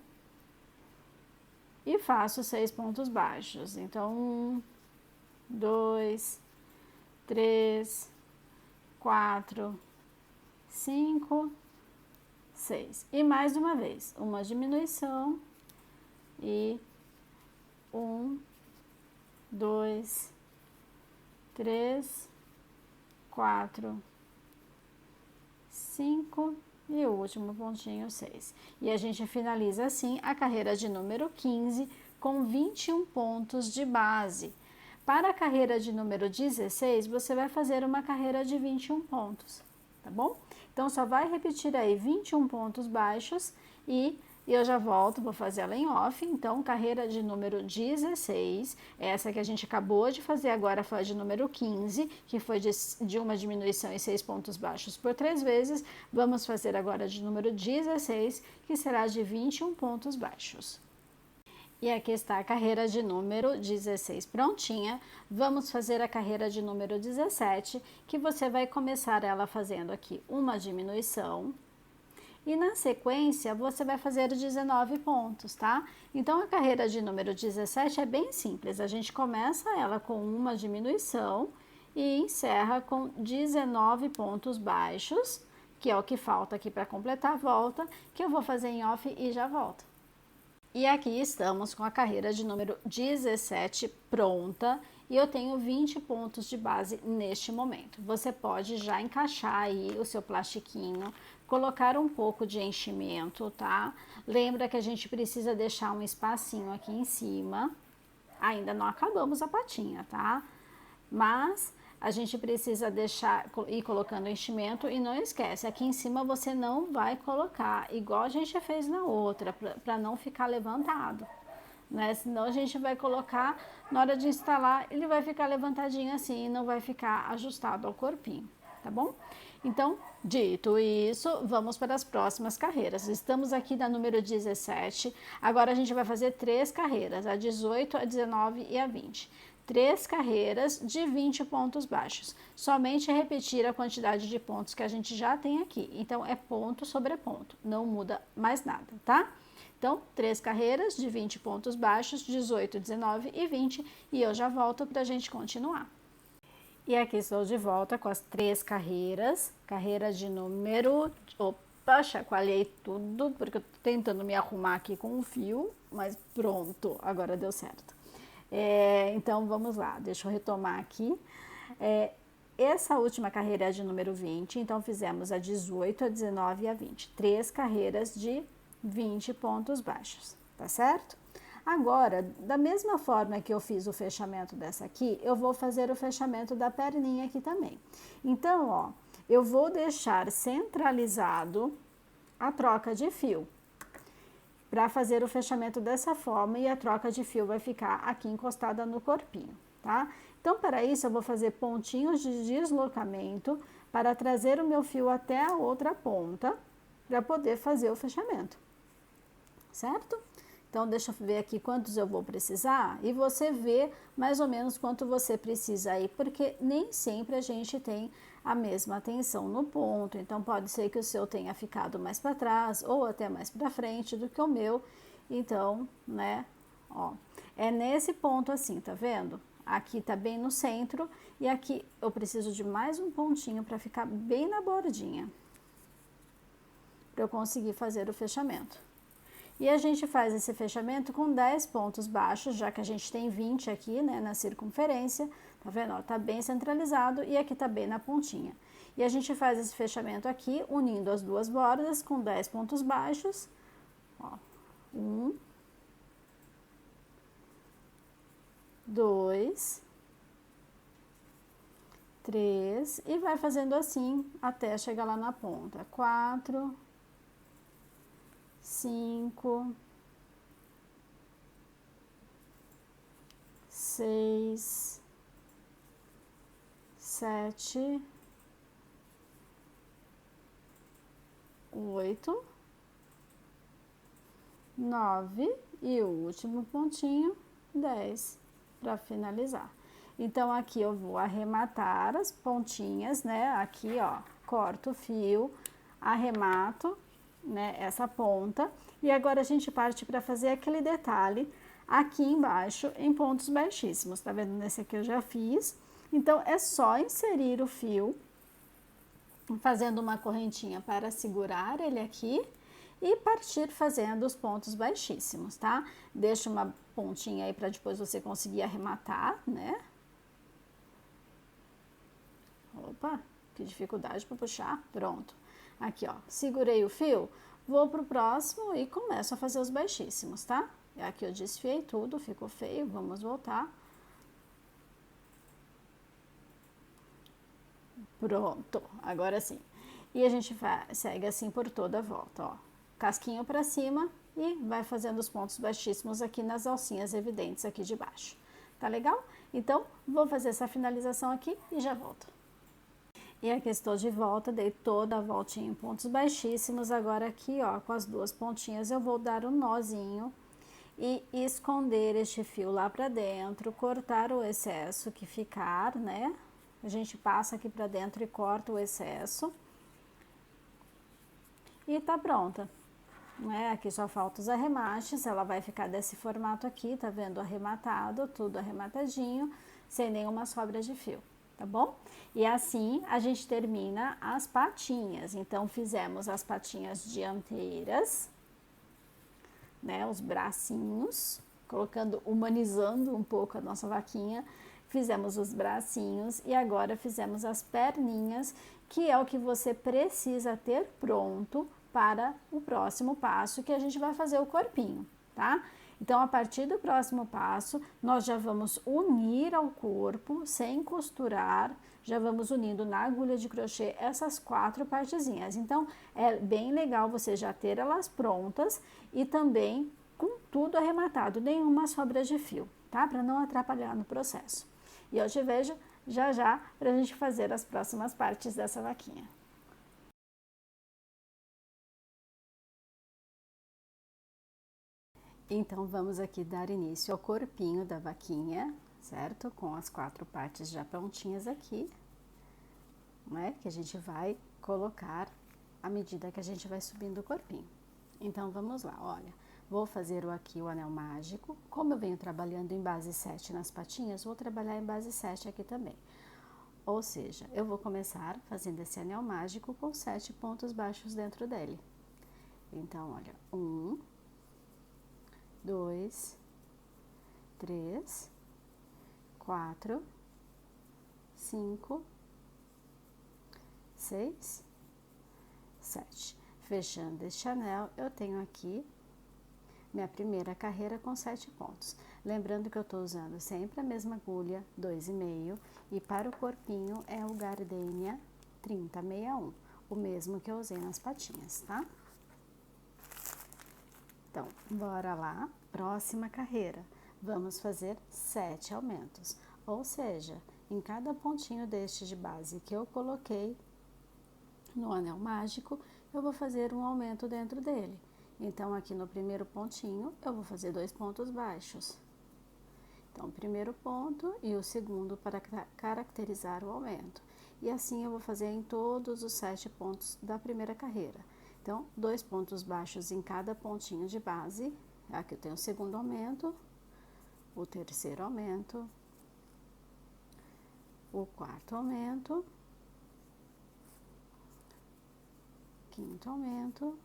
e faço 6 pontos baixos. Então, 1, 2, 3, 4, 5, 6. E mais uma vez, uma diminuição e 1, 2, 3, 4, 5 e o último pontinho 6. E a gente finaliza assim a carreira de número 15 com 21 pontos de base. Para a carreira de número 16, você vai fazer uma carreira de 21 pontos, tá bom? Então, só vai repetir aí 21 pontos baixos e eu já volto, vou fazer ela em off. Então, carreira de número 16, essa que a gente acabou de fazer agora foi a de número 15, que foi de uma diminuição e 6 pontos baixos por 3 vezes. Vamos fazer agora de número 16, que será de 21 pontos baixos. E aqui está a carreira de número 16 prontinha. Vamos fazer a carreira de número 17, que você vai começar ela fazendo aqui uma diminuição. E na sequência, você vai fazer 19 pontos, tá? Então, a carreira de número 17 é bem simples. A gente começa ela com uma diminuição e encerra com 19 pontos baixos, que é o que falta aqui para completar a volta, que eu vou fazer em off e já volto. E aqui estamos com a carreira de número 17 pronta e eu tenho 20 pontos de base neste momento. Você pode já encaixar aí o seu plastiquinho, colocar um pouco de enchimento, tá? Lembra que a gente precisa deixar um espacinho aqui em cima. Ainda não acabamos a patinha, tá? Mas a gente precisa deixar ir colocando enchimento e não esquece, aqui em cima você não vai colocar igual a gente fez na outra, para não ficar levantado, né? Senão a gente vai colocar, na hora de instalar, ele vai ficar levantadinho assim e não vai ficar ajustado ao corpinho, tá bom? Então, dito isso, vamos para as próximas carreiras. Estamos aqui na número 17, agora a gente vai fazer 3 carreiras, a 18, a 19 e a 20. 3 carreiras de 20 pontos baixos. Somente repetir a quantidade de pontos que a gente já tem aqui. Então, é ponto sobre ponto, não muda mais nada, tá? Então, 3 carreiras de 20 pontos baixos, 18, 19 e 20, e eu já volto para a gente continuar. E aqui estou de volta com as 3 carreiras. Carreira de número... Opa, chacoalhei tudo, porque eu tô tentando me arrumar aqui com um fio, mas pronto, agora deu certo. Então, vamos lá, deixa eu retomar aqui. Essa última carreira é de número 20, então fizemos a 18, a 19 e a 20. 3 carreiras de 20 pontos baixos, tá certo? Agora, da mesma forma que eu fiz o fechamento dessa aqui, eu vou fazer o fechamento da perninha aqui também. Então, ó, eu vou deixar centralizado a troca de fio para fazer o fechamento dessa forma e a troca de fio vai ficar aqui encostada no corpinho, tá? Então, para isso, eu vou fazer pontinhos de deslocamento para trazer o meu fio até a outra ponta para poder fazer o fechamento, certo? Então, deixa eu ver aqui quantos eu vou precisar e você vê mais ou menos quanto você precisa aí, porque nem sempre a gente tem a mesma tensão no ponto, então pode ser que o seu tenha ficado mais para trás ou até mais para frente do que o meu, então, né, ó, é nesse ponto assim, tá vendo? Aqui tá bem no centro e aqui eu preciso de mais um pontinho para ficar bem na bordinha, para eu conseguir fazer o fechamento. E a gente faz esse fechamento com 10 pontos baixos, já que a gente tem 20 aqui, né, na circunferência, tá vendo? Ó, tá bem centralizado e aqui tá bem na pontinha. E a gente faz esse fechamento aqui, unindo as duas bordas com 10 pontos baixos, ó, 1, 2, 3, e vai fazendo assim até chegar lá na ponta, 4, 5, 6, 7, 8, 9 e o último pontinho, 10, para finalizar. Então, aqui eu vou arrematar as pontinhas, né? Aqui, ó, corto o fio, arremato, né, essa ponta, e agora a gente parte para fazer aquele detalhe aqui embaixo em pontos baixíssimos, tá vendo? Nesse aqui eu já fiz, então é só inserir o fio, fazendo uma correntinha para segurar ele aqui e partir fazendo os pontos baixíssimos, tá? Deixa uma pontinha aí para depois você conseguir arrematar, né? Opa, que dificuldade para puxar, pronto. Aqui, ó, segurei o fio, vou pro próximo e começo a fazer os baixíssimos, tá? Aqui eu desfiei tudo, ficou feio, vamos voltar. Pronto, agora sim. E a gente segue assim por toda a volta, ó. Casquinho para cima e vai fazendo os pontos baixíssimos aqui nas alcinhas evidentes aqui de baixo. Tá legal? Então, vou fazer essa finalização aqui e já volto. E aqui estou de volta, dei toda a voltinha em pontos baixíssimos. Agora aqui, ó, com as duas pontinhas eu vou dar um nozinho e esconder este fio lá pra dentro, cortar o excesso que ficar, né? A gente passa aqui pra dentro e corta o excesso. E tá pronta, né? Aqui só falta os arremates, ela vai ficar desse formato aqui, tá vendo? Arrematado, tudo arrematadinho, sem nenhuma sobra de fio. Tá bom? E assim a gente termina as patinhas. Então, fizemos as patinhas dianteiras, né, os bracinhos, colocando, humanizando um pouco a nossa vaquinha. Fizemos os bracinhos e agora fizemos as perninhas, que é o que você precisa ter pronto para o próximo passo, que a gente vai fazer o corpinho, tá? Então, a partir do próximo passo, nós já vamos unir ao corpo, sem costurar, já vamos unindo na agulha de crochê essas 4 partezinhas. Então, é bem legal você já ter elas prontas e também com tudo arrematado, nenhuma sobra de fio, tá? Para não atrapalhar no processo. E eu te vejo já já para a gente fazer as próximas partes dessa vaquinha. Então, vamos aqui dar início ao corpinho da vaquinha, certo? Com as 4 partes já prontinhas aqui, né? Que a gente vai colocar à medida que a gente vai subindo o corpinho. Então, vamos lá, olha. Vou fazer aqui o anel mágico. Como eu venho trabalhando em base 7 nas patinhas, vou trabalhar em base 7 aqui também. Ou seja, eu vou começar fazendo esse anel mágico com 7 pontos baixos dentro dele. Então, olha, 1, 2, 3, 4, 5, 6, 7. Fechando este anel, eu tenho aqui minha primeira carreira com 7 pontos. Lembrando que eu estou usando sempre a mesma agulha, 2,5, e para o corpinho é o Gardenia 3061, o mesmo que eu usei nas patinhas, tá? Então, bora lá, próxima carreira. Vamos fazer 7 aumentos, ou seja, em cada pontinho deste de base que eu coloquei no anel mágico, eu vou fazer um aumento dentro dele. Então, aqui no primeiro pontinho, eu vou fazer 2 pontos baixos. Então, o primeiro ponto e o segundo para caracterizar o aumento. E assim eu vou fazer em todos os 7 pontos da primeira carreira. Então, 2 pontos baixos em cada pontinho de base. Aqui eu tenho o segundo aumento, o terceiro aumento, o quarto aumento, quinto aumento,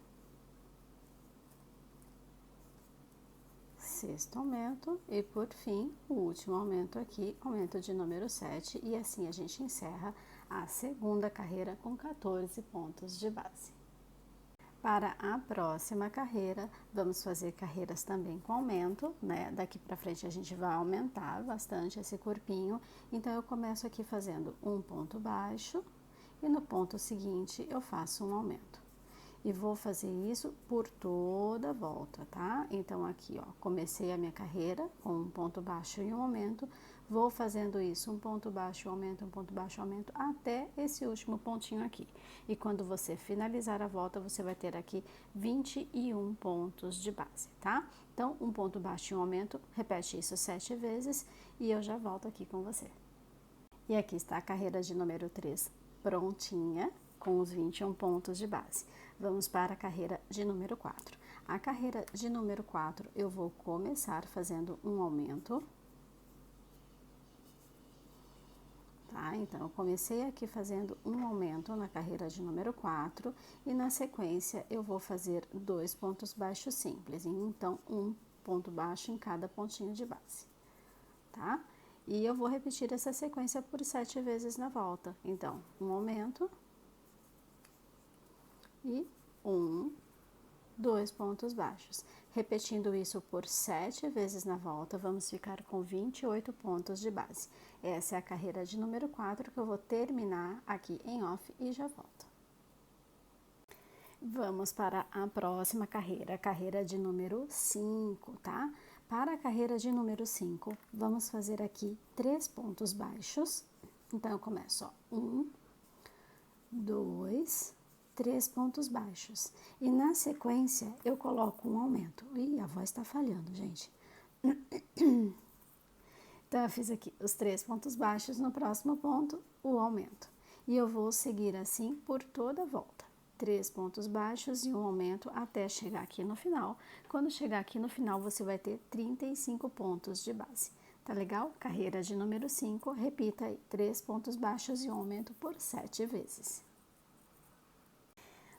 sexto aumento e, por fim, o último aumento aqui, aumento de número 7, e assim a gente encerra a segunda carreira com 14 pontos de base. Para a próxima carreira, vamos fazer carreiras também com aumento, né? Daqui para frente a gente vai aumentar bastante esse corpinho, então eu começo aqui fazendo um ponto baixo e no ponto seguinte eu faço um aumento. E vou fazer isso por toda a volta, tá? Então, aqui, ó, comecei a minha carreira com um ponto baixo e um aumento, vou fazendo isso, um ponto baixo, um ponto baixo, aumento, até esse último pontinho aqui. E quando você finalizar a volta, você vai ter aqui 21 pontos de base, tá? Então, um ponto baixo e um aumento, repete isso 7 vezes e eu já volto aqui com você. E aqui está a carreira de número 3 prontinha, com os 21 pontos de base. Vamos para a carreira de número 4. A carreira de número 4, eu vou começar fazendo um aumento. Tá? Então, eu comecei aqui fazendo um aumento na carreira de número 4 e na sequência eu vou fazer 2 pontos baixos simples. Então, um ponto baixo em cada pontinho de base, tá? E eu vou repetir essa sequência por 7 vezes na volta. Então, um aumento e 1, 2 pontos baixos. Repetindo isso por 7 vezes na volta, vamos ficar com 28 pontos de base. Essa é a carreira de número 4 que eu vou terminar aqui em off e já volto. Vamos para a próxima carreira, a carreira de número 5, tá? Para a carreira de número 5, vamos fazer aqui 3 pontos baixos. Então, eu começo, ó, 1, 2, 3 pontos baixos. E na sequência, eu coloco um aumento. Ih, a voz tá falhando, gente. Então, eu fiz aqui os 3 pontos baixos, no próximo ponto, o aumento. E eu vou seguir assim por toda a volta. 3 pontos baixos e um aumento até chegar aqui no final. Quando chegar aqui no final, você vai ter 35 pontos de base. Tá legal? Carreira de número 5, repita aí, 3 pontos baixos e um aumento por 7 vezes.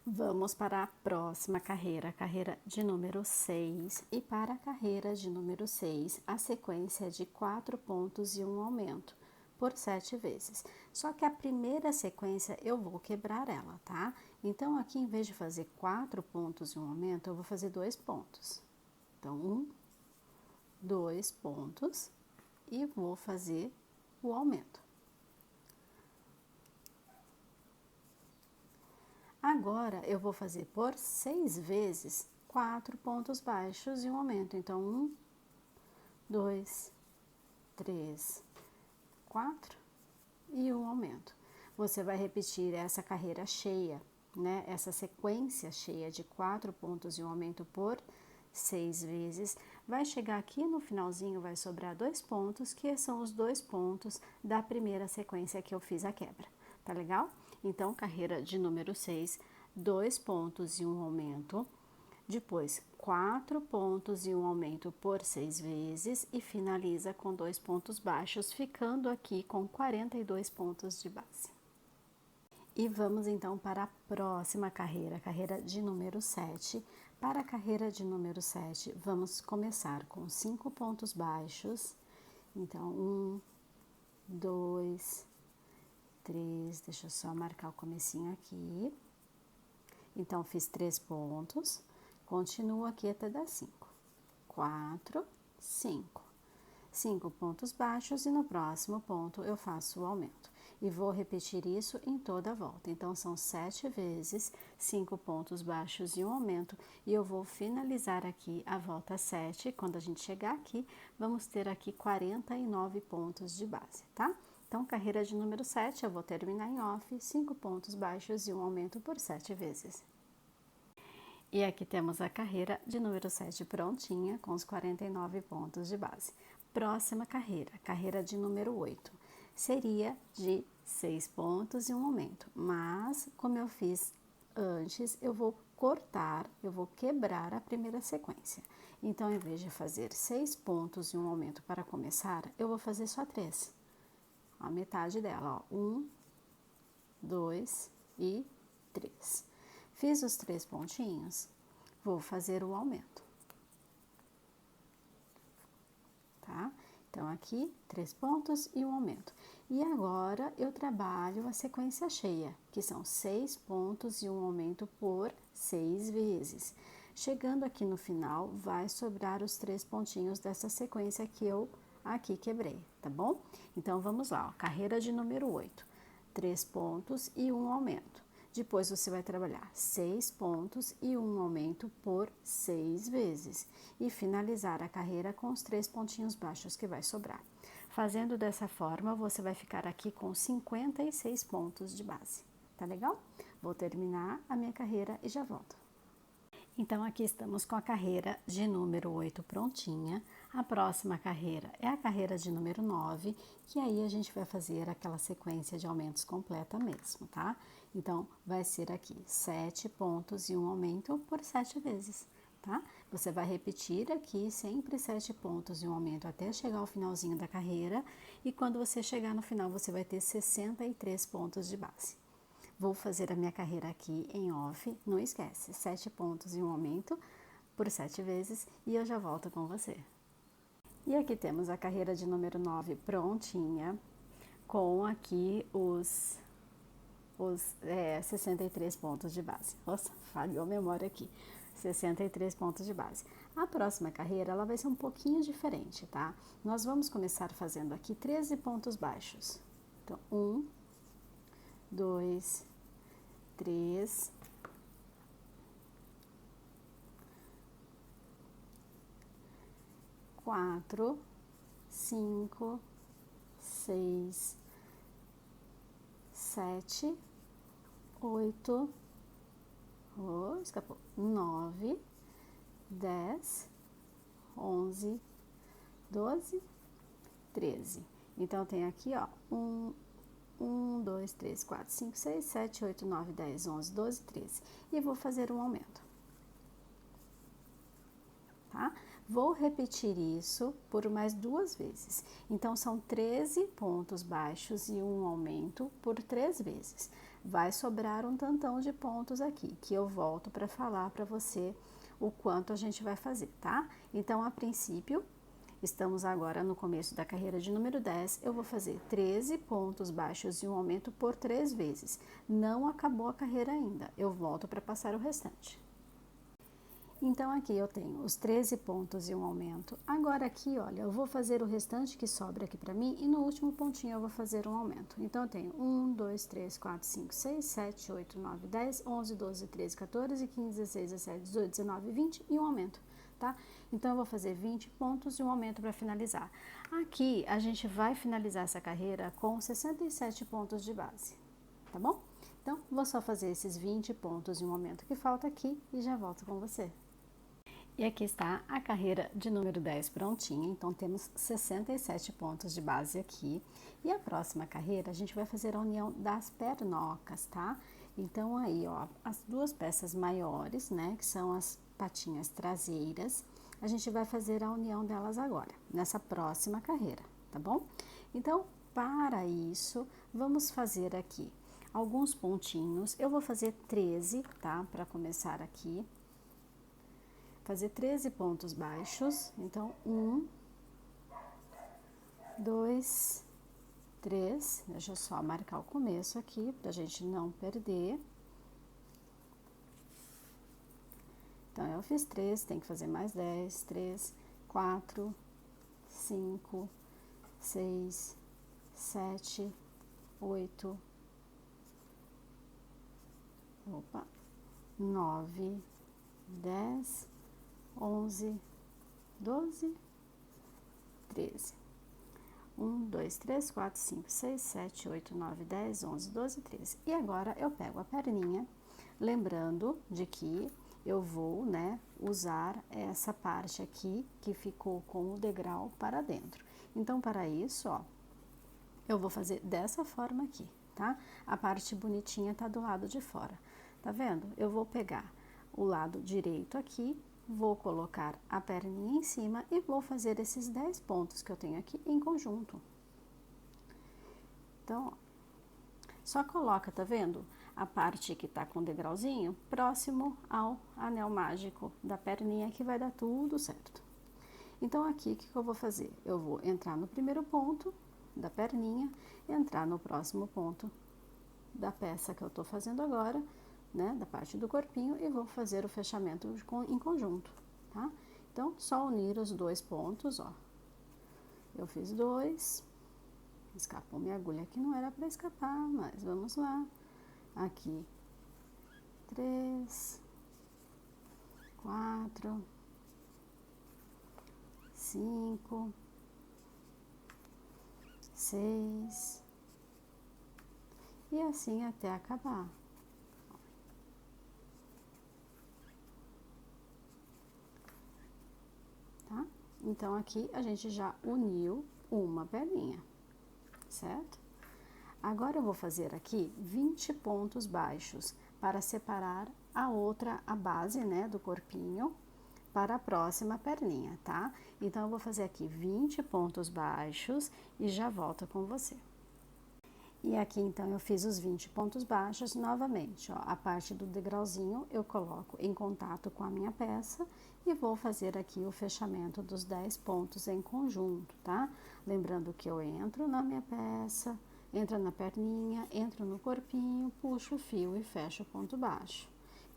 Vamos para a próxima carreira, a carreira de número 6. E para a carreira de número 6, a sequência é de 4 pontos e um aumento por 7 vezes. Só que a primeira sequência eu vou quebrar ela, tá? Então, aqui em vez de fazer 4 pontos e um aumento, eu vou fazer 2 pontos. Então, 1, 2 pontos e vou fazer o aumento. Agora, eu vou fazer por 6 vezes 4 pontos baixos e um aumento. Então, 1, 2, 3, 4 e um aumento. Você vai repetir essa carreira cheia, né? Essa sequência cheia de 4 pontos e um aumento por 6 vezes. Vai chegar aqui no finalzinho, vai sobrar 2 pontos, que são os 2 pontos da primeira sequência que eu fiz a quebra. Tá legal? Então, carreira de número 6, 2 pontos e um aumento. Depois, 4 pontos e um aumento por 6 vezes e finaliza com 2 pontos baixos, ficando aqui com 42 pontos de base. E vamos então para a próxima carreira, carreira de número 7. Para a carreira de número 7, vamos começar com 5 pontos baixos. Então, 1, 2, 3, deixa eu só marcar o comecinho aqui. Então, fiz 3 pontos, continuo aqui até dar 5. 4, 5. 5 pontos baixos e no próximo ponto eu faço o aumento. E vou repetir isso em toda a volta. Então, são 7 vezes 5 pontos baixos e um aumento. E eu vou finalizar aqui a volta 7. Quando a gente chegar aqui, vamos ter aqui 49 pontos de base, tá? Então, carreira de número 7, eu vou terminar em off, 5 pontos baixos e um aumento por 7 vezes. E aqui temos a carreira de número 7 prontinha, com os 49 pontos de base. Próxima carreira, carreira de número 8, seria de 6 pontos e um aumento. Mas, como eu fiz antes, eu vou cortar, eu vou quebrar a primeira sequência. Então, em vez de fazer 6 pontos e um aumento para começar, eu vou fazer só 3. A metade dela, ó, 1, 2 e 3. Fiz os 3 pontinhos, vou fazer o aumento, tá? Então, aqui, 3 pontos e um aumento. E agora, eu trabalho a sequência cheia, que são 6 pontos e um aumento por 6 vezes. Chegando aqui no final, vai sobrar os 3 pontinhos dessa sequência que eu aqui quebrei, tá bom? Então, vamos lá, ó, carreira de número 8, 3 pontos e um aumento. Depois, você vai trabalhar 6 pontos e um aumento por 6 vezes. E finalizar a carreira com os 3 pontinhos baixos que vai sobrar. Fazendo dessa forma, você vai ficar aqui com 56 pontos de base. Tá legal? Vou terminar a minha carreira e já volto. Então, aqui estamos com a carreira de número 8 prontinha. A próxima carreira é a carreira de número 9, que aí a gente vai fazer aquela sequência de aumentos completa mesmo, tá? Então, vai ser aqui 7 pontos e um aumento por 7 vezes, tá? Você vai repetir aqui sempre 7 pontos e um aumento até chegar ao finalzinho da carreira. E quando você chegar no final, você vai ter 63 pontos de base. Vou fazer a minha carreira aqui em off, não esquece, 7 pontos e um aumento por 7 vezes e eu já volto com você. E aqui temos a carreira de número 9 prontinha, com aqui os 63 pontos de base. Nossa, falhou a memória aqui. 63 pontos de base. A próxima carreira, ela vai ser um pouquinho diferente, tá? Nós vamos começar fazendo aqui 13 pontos baixos. Então, 1, 2, 3, 4, 5, 6, 7, 8, escapou, 9, 10, 11, 12, 13. Então, tem aqui, ó, 1, 2, 3, 4, 5, 6, 7, 8, 9, 10, 11, 12, 13. E vou fazer um aumento, tá? Vou repetir isso por mais 2 vezes. Então, são 13 pontos baixos e um aumento por 3 vezes. vai sobrar um tantão de pontos aqui, que eu volto para falar para você o quanto a gente vai fazer, tá? Então, a princípio, estamos agora no começo da carreira de número 10, eu vou fazer 13 pontos baixos e um aumento por 3 vezes. Não acabou a carreira ainda, eu volto para passar o restante. Então, aqui eu tenho os 13 pontos e um aumento. Agora aqui, olha, eu vou fazer o restante que sobra aqui para mim e no último pontinho eu vou fazer um aumento. Então, eu tenho 1, 2, 3, 4, 5, 6, 7, 8, 9, 10, 11, 12, 13, 14, 15, 16, 17, 18, 19, 20 e um aumento, tá? Então, eu vou fazer 20 pontos e um aumento para finalizar. Aqui, a gente vai finalizar essa carreira com 67 pontos de base, tá bom? Então, vou só fazer esses 20 pontos e um aumento que falta aqui e já volto com você. E aqui está a carreira de número 10 prontinha, então temos 67 pontos de base aqui. E a próxima carreira a gente vai fazer a união das pernocas, tá? Então aí, ó, as duas peças maiores, né, que são as patinhas traseiras, a gente vai fazer a união delas agora, nessa próxima carreira, tá bom? Então, para isso, vamos fazer aqui alguns pontinhos. Eu vou fazer 13, tá? Para começar aqui. Fazer 13 pontos baixos, então 1, 2, 3, deixa eu só marcar o começo aqui, pra gente não perder. Então, eu fiz 3, tem que fazer mais 10, 3, 4, 5, 6, 7, 8, 9, 10, 11, 12, 13. 1, 2, 3, 4, 5, 6, 7, 8, 9, 10, 11, 12, 13. E agora eu pego a perninha, lembrando de que eu vou, né, usar essa parte aqui que ficou com o degrau para dentro. Então, para isso, ó, eu vou fazer dessa forma aqui, tá? A parte bonitinha tá do lado de fora, tá vendo? Eu vou pegar o lado direito aqui, vou colocar a perninha em cima e vou fazer esses 10 pontos que eu tenho aqui em conjunto. Então, ó, só coloca, tá vendo? A parte que tá com o degrauzinho próximo ao anel mágico da perninha que vai dar tudo certo. Então, aqui, o que eu vou fazer? Eu vou entrar no primeiro ponto da perninha, entrar no próximo ponto da peça que eu tô fazendo agora, né, da parte do corpinho, e vou fazer o fechamento em conjunto, tá? Então, só unir os dois pontos, ó. Eu fiz 2, escapou minha agulha aqui, não era para escapar, mas vamos lá. Aqui, 3, 4, 5, 6, e assim até acabar. Tá? Então, aqui a gente já uniu uma perninha, certo? Agora, eu vou fazer aqui 20 pontos baixos para separar a outra, a base, né, do corpinho, para a próxima perninha, tá? Então, eu vou fazer aqui 20 pontos baixos e já volto com você. E aqui, então, eu fiz os 20 pontos baixos novamente, ó, a parte do degrauzinho eu coloco em contato com a minha peça e vou fazer aqui o fechamento dos 10 pontos em conjunto, tá? Lembrando que eu entro na minha peça, entro na perninha, entro no corpinho, puxo o fio e fecho o ponto baixo.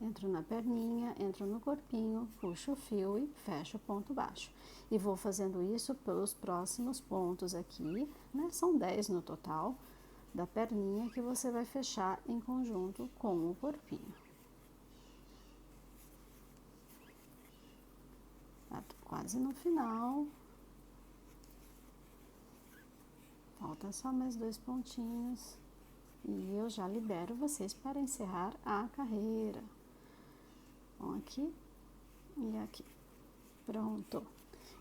Entro na perninha, entro no corpinho, puxo o fio e fecho o ponto baixo. E vou fazendo isso pelos próximos pontos aqui, né? São 10 no total da perninha que você vai fechar em conjunto com o corpinho. Tá quase no final. Falta só mais 2 pontinhos. E eu já libero vocês para encerrar a carreira. Então, aqui e aqui. Pronto.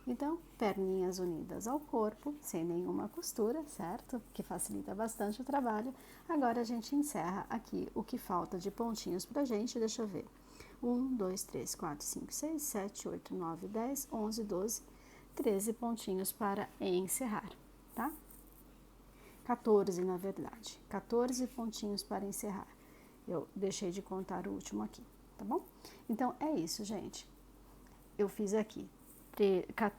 Então, perninhas unidas ao corpo, sem nenhuma costura, certo? Que facilita bastante o trabalho. Agora, a gente encerra aqui o que falta de pontinhos pra gente, deixa eu ver. 1, 2, 3, 4, 5, 6, 7, 8, 9, 10, 11, 12, 13 pontinhos para encerrar, tá? 14, na verdade. 14 pontinhos para encerrar. eu deixei de contar o último aqui, tá bom? Então, é isso, gente. Eu fiz aqui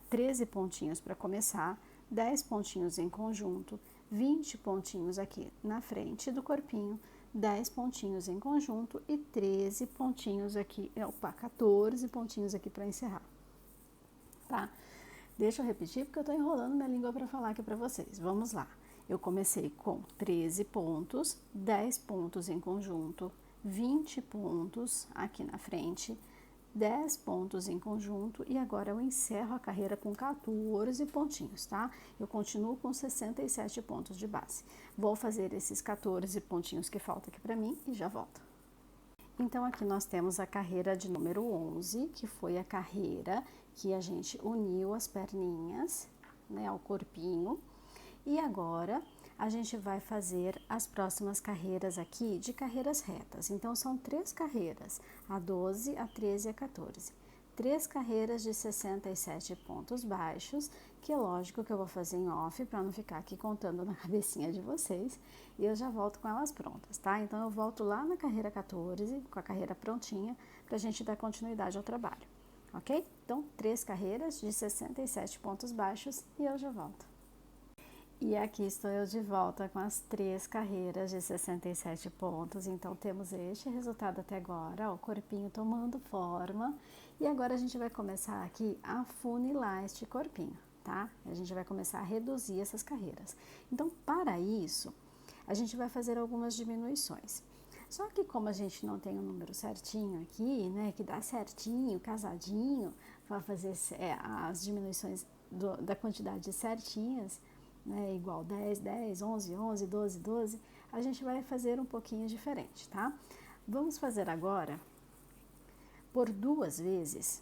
13 pontinhos para começar, 10 pontinhos em conjunto, 20 pontinhos aqui na frente do corpinho, 10 pontinhos em conjunto e 13 pontinhos aqui, 14 pontinhos aqui para encerrar, tá? Deixa eu repetir porque eu tô enrolando minha língua para falar aqui para vocês. Vamos lá. Eu comecei com 13 pontos, 10 pontos em conjunto, 20 pontos aqui na frente, 10 pontos em conjunto e agora eu encerro a carreira com 14 pontinhos, tá? Eu continuo com 67 pontos de base. Vou fazer esses 14 pontinhos que faltam aqui para mim e já volto. Então, aqui nós temos a carreira de número 11, que foi a carreira que a gente uniu as perninhas, né, ao corpinho. E agora, a gente vai fazer as próximas carreiras aqui de carreiras retas. Então, são 3 carreiras, a 12, a 13 e a 14. 3 carreiras de 67 pontos baixos, que é lógico que eu vou fazer em off, para não ficar aqui contando na cabecinha de vocês. E eu já volto com elas prontas, tá? Então, eu volto lá na carreira 14, com a carreira prontinha, para a gente dar continuidade ao trabalho, ok? Então, 3 carreiras de 67 pontos baixos e eu já volto. E aqui estou eu de volta com as 3 carreiras de 67 pontos. Então, temos este resultado até agora, ó, o corpinho tomando forma. E agora a gente vai começar aqui a funilar este corpinho, tá? A gente vai começar a reduzir essas carreiras. Então, para isso, a gente vai fazer algumas diminuições. Só que como a gente não tem o número certinho aqui, né, que dá certinho, casadinho, para fazer as diminuições da quantidade certinhas, né, igual 10, 10, 11, 11, 12, 12, a gente vai fazer um pouquinho diferente, tá? Vamos fazer agora por 2 vezes.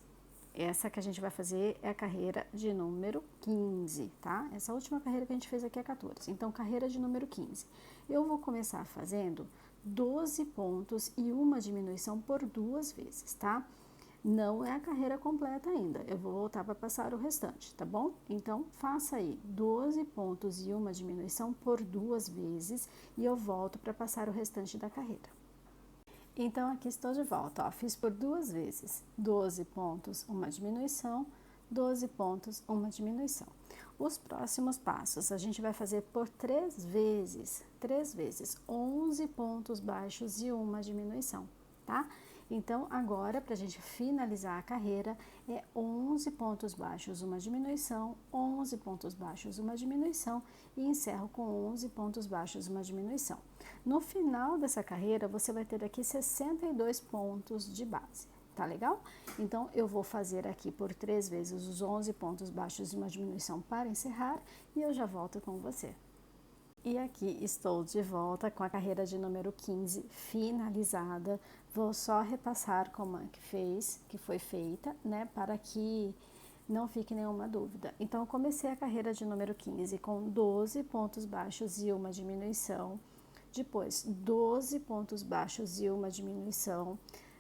Essa que a gente vai fazer é a carreira de número 15, tá? Essa última carreira que a gente fez aqui é 14. Então, carreira de número 15. Eu vou começar fazendo 12 pontos e uma diminuição por 2 vezes, tá? Não é a carreira completa ainda, eu vou voltar para passar o restante, tá bom? Então, faça aí 12 pontos e uma diminuição por 2 vezes e eu volto para passar o restante da carreira. Então, aqui estou de volta, ó, fiz por 2 vezes, 12 pontos, uma diminuição, 12 pontos, uma diminuição. Os próximos passos, a gente vai fazer por 3 vezes, 11 pontos baixos e uma diminuição, tá? Então, agora, para a gente finalizar a carreira, é 11 pontos baixos, uma diminuição, 11 pontos baixos, uma diminuição e encerro com 11 pontos baixos, uma diminuição. No final dessa carreira, você vai ter aqui 62 pontos de base, tá legal? Então, eu vou fazer aqui por 3 vezes os 11 pontos baixos e uma diminuição para encerrar e eu já volto com você. E aqui estou de volta com a carreira de número 15 finalizada. Vou só repassar como é que foi feita, né, para que não fique nenhuma dúvida. Então, eu comecei a carreira de número 15 com 12 pontos baixos e uma diminuição. Depois, 12 pontos baixos e uma diminuição.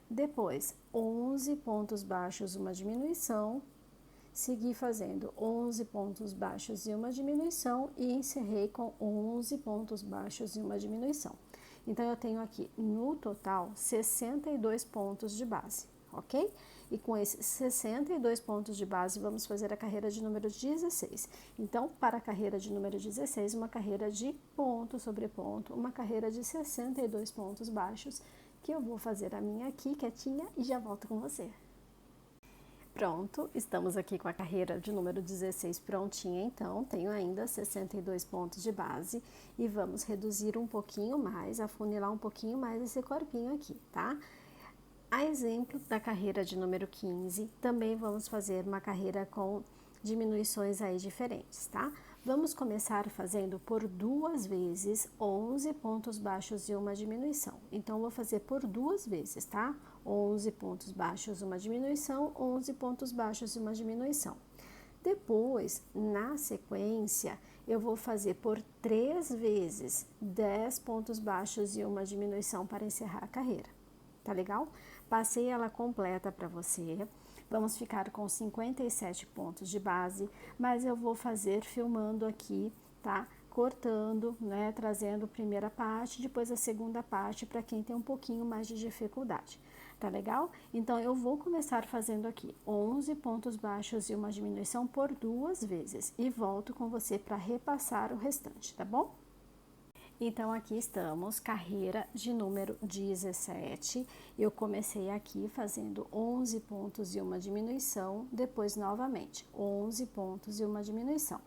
Depois, 11 pontos baixos, uma diminuição. Segui fazendo 11 pontos baixos e uma diminuição e encerrei com 11 pontos baixos e uma diminuição. Então, eu tenho aqui, no total, 62 pontos de base, ok? E com esses 62 pontos de base, vamos fazer a carreira de número 16. Então, para a carreira de número 16, uma carreira de ponto sobre ponto, uma carreira de 62 pontos baixos, que eu vou fazer a minha aqui, quietinha, e já volto com você. Pronto, estamos aqui com a carreira de número 16 prontinha, então, tenho ainda 62 pontos de base e vamos reduzir um pouquinho mais, afunilar um pouquinho mais esse corpinho aqui, tá? A exemplo da carreira de número 15, também vamos fazer uma carreira com diminuições aí diferentes, tá? Vamos começar fazendo por 2 vezes 11 pontos baixos e uma diminuição. Então, vou fazer por 2 vezes, tá? 11 pontos baixos, uma diminuição, 11 pontos baixos e uma diminuição. Depois, na sequência, eu vou fazer por 3 vezes 10 pontos baixos e uma diminuição para encerrar a carreira. Tá legal? Passei ela completa para você. Vamos ficar com 57 pontos de base, mas eu vou fazer filmando aqui, tá? cortando, né, trazendo a primeira parte, depois a segunda parte para quem tem um pouquinho mais de dificuldade. Tá legal? Então, eu vou começar fazendo aqui 11 pontos baixos e uma diminuição por 2 vezes e volto com você para repassar o restante, tá bom? Então, aqui estamos, carreira de número 17. Eu comecei aqui fazendo 11 pontos e uma diminuição, depois novamente 11 pontos e uma diminuição.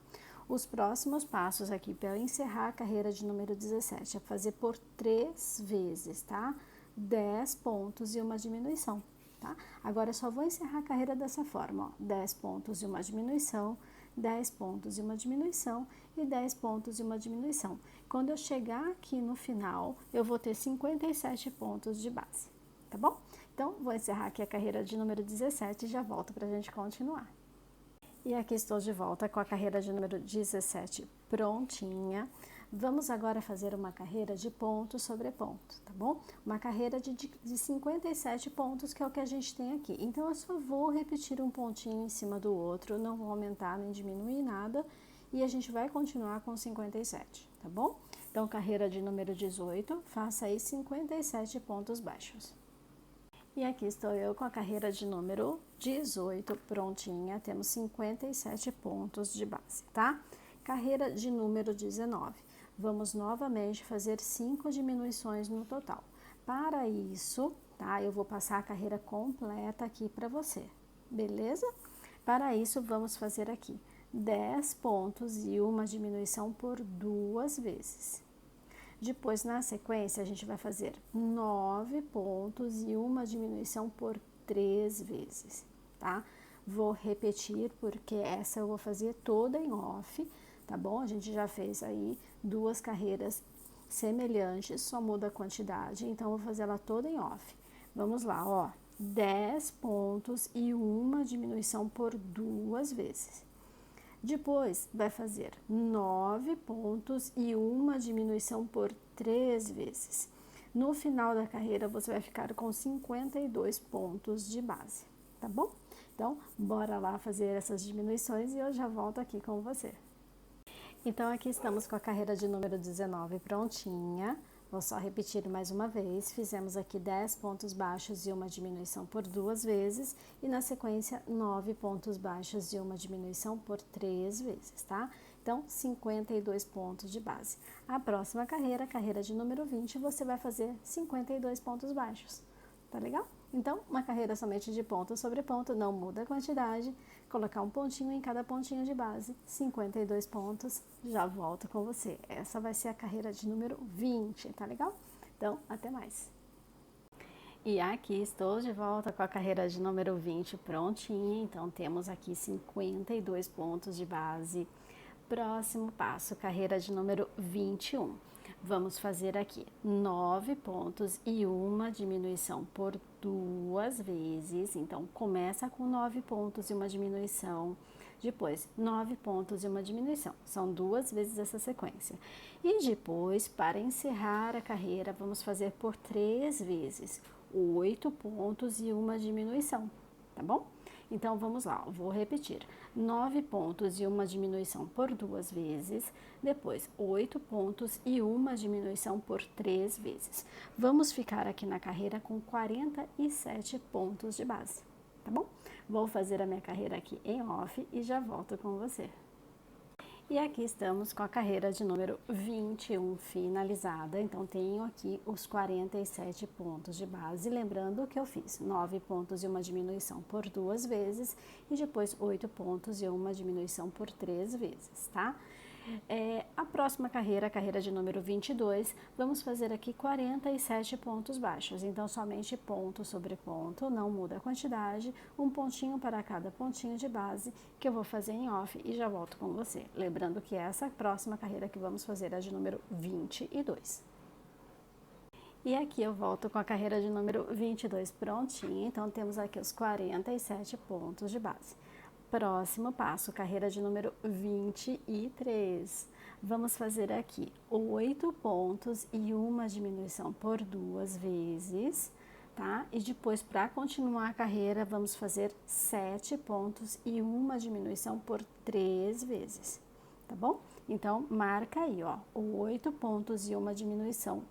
Os próximos passos aqui para eu encerrar a carreira de número 17 é fazer por 3 vezes, tá? 10 pontos e uma diminuição, tá? Agora, eu só vou encerrar a carreira dessa forma, ó, 10 pontos e uma diminuição, 10 pontos e uma diminuição e 10 pontos e uma diminuição. Quando eu chegar aqui no final, eu vou ter 57 pontos de base, tá bom? Então, vou encerrar aqui a carreira de número 17 e já volto para a gente continuar. E aqui estou de volta com a carreira de número 17 prontinha. Vamos agora fazer uma carreira de ponto sobre ponto, tá bom? Uma carreira de 57 pontos, que é o que a gente tem aqui. Então, eu só vou repetir um pontinho em cima do outro, não vou aumentar nem diminuir nada, e a gente vai continuar com 57, tá bom? Então, carreira de número 18, faça aí 57 pontos baixos. E aqui estou eu com a carreira de número 18 prontinha, temos 57 pontos de base, tá? Carreira de número 19, vamos novamente fazer 5 diminuições no total. Para isso, tá? Eu vou passar a carreira completa aqui para você, beleza? Para isso, vamos fazer aqui 10 pontos e uma diminuição por 2 vezes. Depois, na sequência, a gente vai fazer 9 pontos e uma diminuição por 3 vezes, tá? Vou repetir porque essa eu vou fazer toda em off, tá bom? A gente já fez aí 2 carreiras semelhantes, só muda a quantidade, então eu vou fazer ela toda em off. Vamos lá, ó, 10 pontos e uma diminuição por 2 vezes. Depois, vai fazer 9 pontos e uma diminuição por 3 vezes. No final da carreira, você vai ficar com 52 pontos de base, tá bom? Então, bora lá fazer essas diminuições e eu já volto aqui com você. Então, aqui estamos com a carreira de número 19 prontinha. Vou só repetir mais uma vez, fizemos aqui 10 pontos baixos e uma diminuição por 2 vezes, e na sequência 9 pontos baixos e uma diminuição por 3 vezes, tá? Então, 52 pontos de base. A próxima carreira, carreira de número 20, você vai fazer 52 pontos baixos, tá legal? Então, uma carreira somente de ponto sobre ponto, não muda a quantidade, colocar um pontinho em cada pontinho de base, 52 pontos, já volto com você. Essa vai ser a carreira de número 20, tá legal? Então, até mais! E aqui estou de volta com a carreira de número 20 prontinha, então temos aqui 52 pontos de base. Próximo passo, carreira de número 21. Vamos fazer aqui 9 pontos e uma diminuição por 2 vezes. Então, começa com 9 pontos e uma diminuição. Depois, 9 pontos e uma diminuição. São 2 vezes essa sequência. E depois, para encerrar a carreira, vamos fazer por 3 vezes. 8 pontos e uma diminuição, tá bom? Então, vamos lá, eu vou repetir. 9 pontos e uma diminuição por 2 vezes, depois 8 pontos e uma diminuição por 3 vezes. Vamos ficar aqui na carreira com 47 pontos de base, tá bom? Vou fazer a minha carreira aqui em off e já volto com você. E aqui estamos com a carreira de número 21 finalizada, então tenho aqui os 47 pontos de base, lembrando que eu fiz 9 pontos e uma diminuição por 2 vezes, e depois 8 pontos e uma diminuição por 3 vezes, tá? A próxima carreira, a carreira de número 22, vamos fazer aqui 47 pontos baixos, então somente ponto sobre ponto, não muda a quantidade, um pontinho para cada pontinho de base, que eu vou fazer em off e já volto com você. Lembrando que essa próxima carreira que vamos fazer é de número 22. E aqui eu volto com a carreira de número 22 prontinha, então temos aqui os 47 pontos de base. Próximo passo, carreira de número 23. Vamos fazer aqui 8 pontos e uma diminuição por 2 vezes, tá? E depois, para continuar a carreira, vamos fazer 7 pontos e uma diminuição por 3 vezes, tá bom? Então, marca aí, ó, 8 pontos e uma diminuição.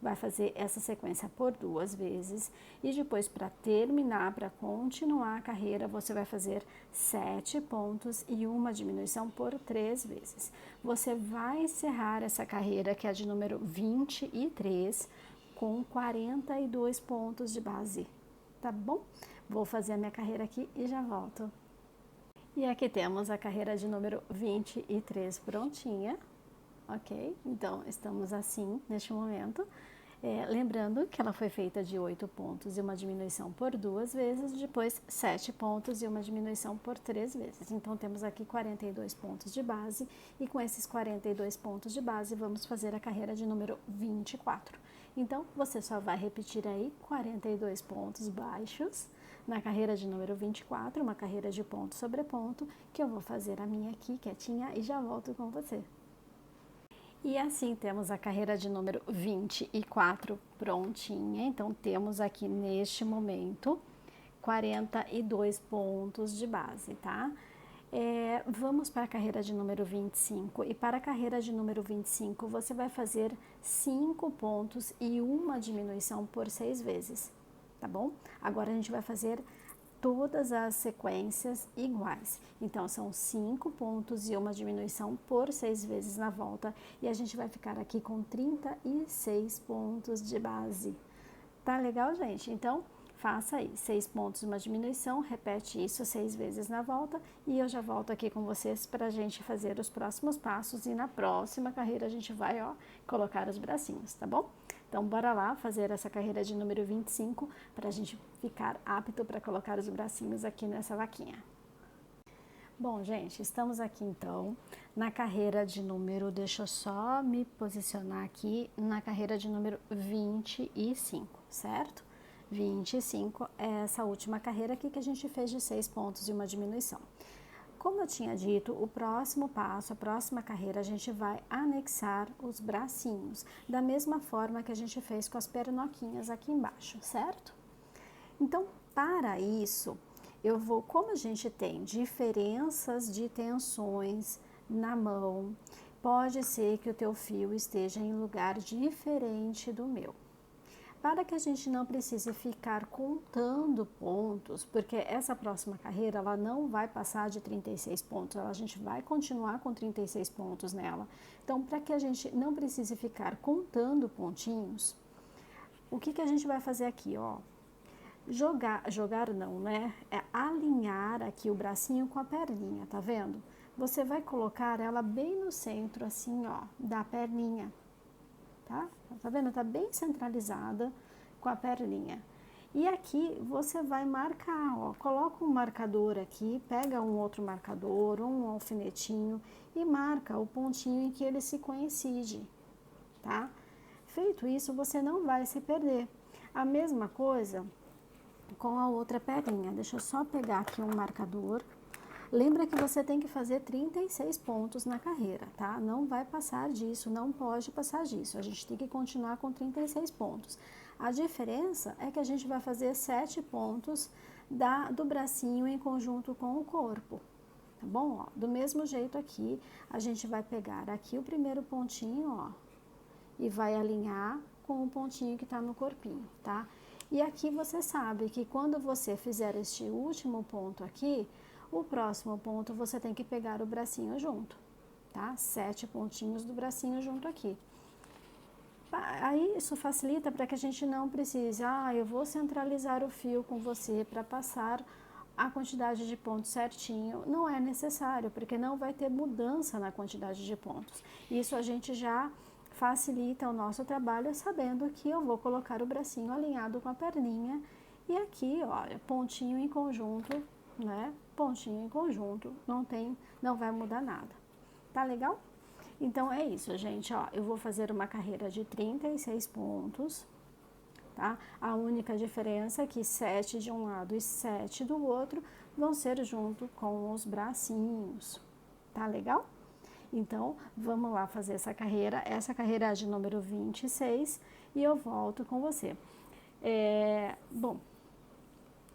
Vai fazer essa sequência por 2 vezes e depois, para terminar, para continuar a carreira, você vai fazer 7 pontos e uma diminuição por 3 vezes. Você vai encerrar essa carreira, que é de número 23, com 42 pontos de base, tá bom? Vou fazer a minha carreira aqui e já volto. E aqui temos a carreira de número 23 prontinha, ok? Então, estamos assim neste momento. Lembrando que ela foi feita de 8 pontos e uma diminuição por 2 vezes, depois 7 pontos e uma diminuição por 3 vezes. Então, temos aqui 42 pontos de base e com esses 42 pontos de base, vamos fazer a carreira de número 24. Então, você só vai repetir aí 42 pontos baixos na carreira de número 24, uma carreira de ponto sobre ponto, que eu vou fazer a minha aqui quietinha e já volto com você. E assim temos a carreira de número 24 prontinha. Então, temos aqui neste momento 42 pontos de base, tá? Vamos para a carreira de número 25. E para a carreira de número 25, você vai fazer 5 pontos e uma diminuição por 6 vezes, tá bom? Agora a gente vai fazer todas as sequências iguais. Então, são 5 pontos e uma diminuição por 6 vezes na volta. E a gente vai ficar aqui com 36 pontos de base. Tá legal, gente? Então, faça aí 6 pontos e uma diminuição, repete isso 6 vezes na volta. E eu já volto aqui com vocês para a gente fazer os próximos passos. E na próxima carreira a gente vai, ó, colocar os bracinhos, tá bom? Então, bora lá fazer essa carreira de número 25 para a gente ficar apto para colocar os bracinhos aqui nessa vaquinha. Bom, gente, estamos aqui então na carreira de número, deixa eu só me posicionar aqui, na carreira de número 25, certo? 25 é essa última carreira aqui que a gente fez de 6 pontos e uma diminuição. Como eu tinha dito, o próximo passo, a próxima carreira, a gente vai anexar os bracinhos, da mesma forma que a gente fez com as pernoquinhas aqui embaixo, certo? Então, para isso, eu vou, como a gente tem diferenças de tensões na mão, pode ser que o teu fio esteja em lugar diferente do meu. Para que a gente não precise ficar contando pontos, porque essa próxima carreira ela não vai passar de 36 pontos, a gente vai continuar com 36 pontos nela. Então, para que a gente não precise ficar contando pontinhos, o que a gente vai fazer aqui, ó? Jogar não, né? É alinhar aqui o bracinho com a perninha, tá vendo? Você vai colocar ela bem no centro, assim, ó, da perninha. Tá? Tá vendo? Tá bem centralizada com a perninha. E aqui você vai marcar, ó, coloca um marcador aqui, pega um outro marcador, um alfinetinho e marca o pontinho em que ele se coincide, tá? Feito isso, você não vai se perder. A mesma coisa com a outra perninha. Deixa eu só pegar aqui um marcador. Lembra que você tem que fazer 36 pontos na carreira, tá? Não vai passar disso, não pode passar disso. A gente tem que continuar com 36 pontos. A diferença é que a gente vai fazer 7 pontos do bracinho em conjunto com o corpo, tá bom? Ó, do mesmo jeito aqui, a gente vai pegar aqui o primeiro pontinho, ó, e vai alinhar com o pontinho que tá no corpinho, tá? E aqui você sabe que quando você fizer este último ponto aqui, o próximo ponto você tem que pegar o bracinho junto, tá? 7 pontinhos do bracinho junto aqui. Aí isso facilita para que a gente não precise, eu vou centralizar o fio com você para passar a quantidade de pontos certinho. Não é necessário, porque não vai ter mudança na quantidade de pontos. Isso a gente já facilita o nosso trabalho sabendo que eu vou colocar o bracinho alinhado com a perninha e aqui, olha, pontinho em conjunto, né? Pontinho em conjunto, não vai mudar nada. Tá legal? Então é isso, gente, ó, eu vou fazer uma carreira de 36 pontos, tá? A única diferença é que 7 de um lado e 7 do outro vão ser junto com os bracinhos. Tá legal? Então, vamos lá fazer essa carreira é de número 26 e eu volto com você. Bom,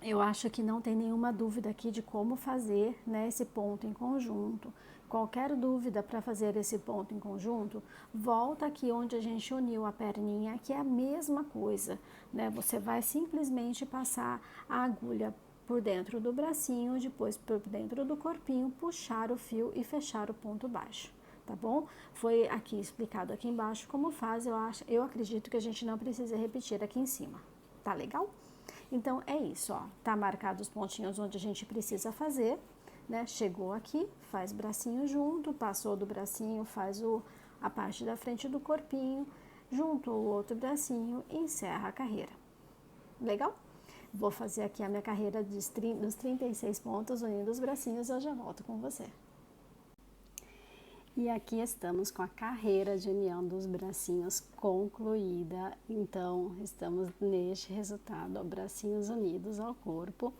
Eu acho que não tem nenhuma dúvida aqui de como fazer, né, esse ponto em conjunto. Qualquer dúvida para fazer esse ponto em conjunto, volta aqui onde a gente uniu a perninha, que é a mesma coisa, né? Você vai simplesmente passar a agulha por dentro do bracinho, depois por dentro do corpinho, puxar o fio e fechar o ponto baixo, tá bom? Foi aqui explicado aqui embaixo como faz, eu acredito que a gente não precisa repetir aqui em cima, tá legal? Então é isso, ó, tá marcado os pontinhos onde a gente precisa fazer, né? Chegou aqui, faz bracinho junto, passou do bracinho, faz a parte da frente do corpinho, junto o outro bracinho e encerra a carreira. Legal? Vou fazer aqui a minha carreira dos 36 pontos, unindo os bracinhos, eu já volto com você. E aqui estamos com a carreira de união dos bracinhos concluída. Então, estamos neste resultado, ó, bracinhos unidos ao corpo.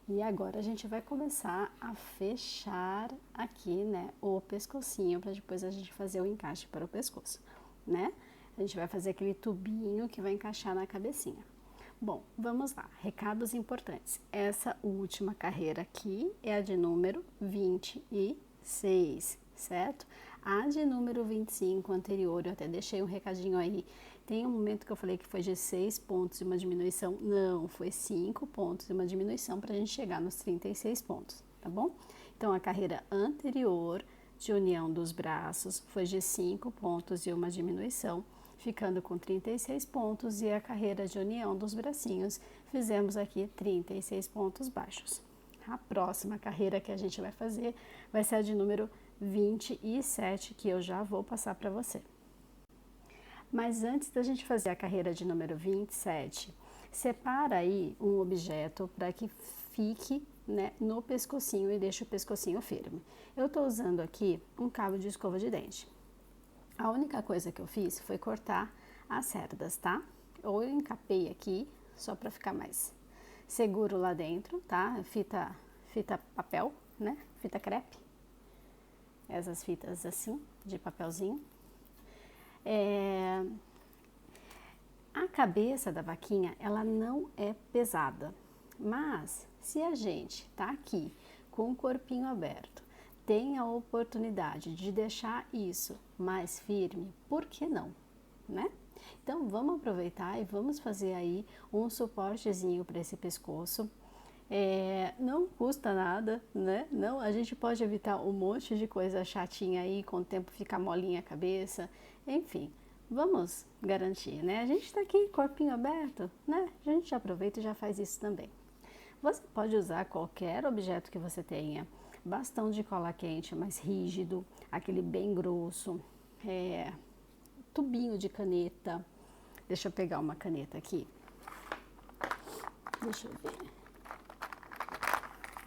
E agora a gente vai começar a fechar aqui, né, o pescocinho, para depois a gente fazer o encaixe para o pescoço, né? A gente vai fazer aquele tubinho que vai encaixar na cabecinha. Bom, vamos lá, recados importantes. Essa última carreira aqui é a de número 26, certo? A de número 25 anterior, eu até deixei um recadinho aí. Tem um momento que eu falei que foi de 6 pontos e uma diminuição. Não, foi 5 pontos e uma diminuição para a gente chegar nos 36 pontos, tá bom? Então, a carreira anterior de união dos braços foi de 5 pontos e uma diminuição, ficando com 36 pontos, e a carreira de união dos bracinhos fizemos aqui 36 pontos baixos. A próxima carreira que a gente vai fazer vai ser a de número 27, que eu já vou passar para você. Mas antes da gente fazer a carreira de número 27, separa aí um objeto para que fique, né, no pescocinho e deixe o pescocinho firme. Eu estou usando aqui um cabo de escova de dente. A única coisa que eu fiz foi cortar as cerdas, tá? Eu encapei aqui, só para ficar mais seguro lá dentro, tá? Fita papel, né? Fita crepe. Essas fitas assim, de papelzinho. A cabeça da vaquinha, ela não é pesada, mas se a gente tá aqui com o corpinho aberto, tem a oportunidade de deixar isso mais firme, por que não, né? Então, vamos aproveitar e vamos fazer aí um suportezinho para esse pescoço. Não custa nada, né? Não, a gente pode evitar um monte de coisa chatinha aí, com o tempo fica molinha a cabeça, enfim, vamos garantir, né? A gente tá aqui, corpinho aberto, né? A gente já aproveita e já faz isso também. Você pode usar qualquer objeto que você tenha, bastão de cola quente mais rígido, aquele bem grosso, tubinho de caneta. Deixa eu pegar uma caneta aqui. Deixa eu ver.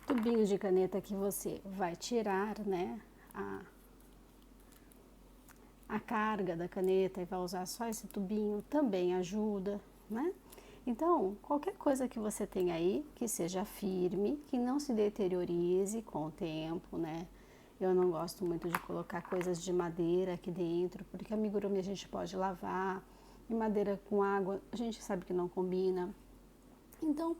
Tubinho de caneta que você vai tirar, né, a carga da caneta e vai usar só esse tubinho, também ajuda, né? Então, qualquer coisa que você tenha aí, que seja firme, que não se deteriorize com o tempo, né? Eu não gosto muito de colocar coisas de madeira aqui dentro, porque amigurumi a gente pode lavar, e madeira com água a gente sabe que não combina. Então,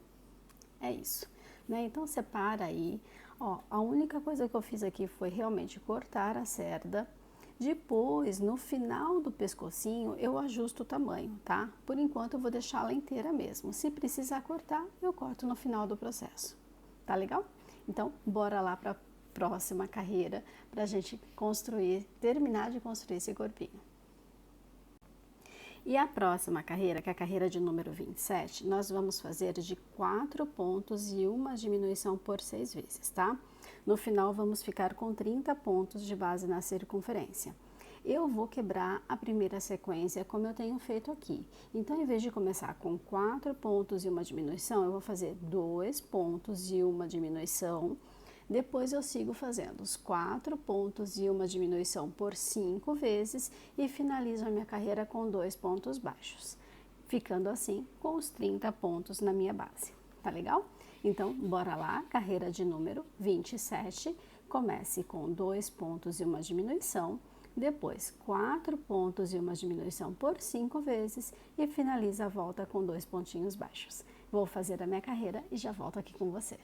é isso, né? Então, separa aí. Ó, a única coisa que eu fiz aqui foi realmente cortar a cerda. Depois, no final do pescocinho, eu ajusto o tamanho, tá? Por enquanto, eu vou deixar ela inteira mesmo. Se precisar cortar, eu corto no final do processo. Tá legal? Então, bora lá para a próxima carreira, para a gente terminar de construir esse corpinho. E a próxima carreira, que é a carreira de número 27, nós vamos fazer de 4 pontos e uma diminuição por 6 vezes, tá? No final, vamos ficar com 30 pontos de base na circunferência. Eu vou quebrar a primeira sequência como eu tenho feito aqui. Então, em vez de começar com 4 pontos e uma diminuição, eu vou fazer 2 pontos e uma diminuição. Depois eu sigo fazendo os 4 pontos e uma diminuição por 5 vezes e finalizo a minha carreira com 2 pontos baixos, ficando assim com os 30 pontos na minha base. Tá legal? Então, bora lá, carreira de número 27, comece com 2 pontos e uma diminuição, depois 4 pontos e uma diminuição por 5 vezes e finaliza a volta com 2 pontinhos baixos. Vou fazer a minha carreira e já volto aqui com você.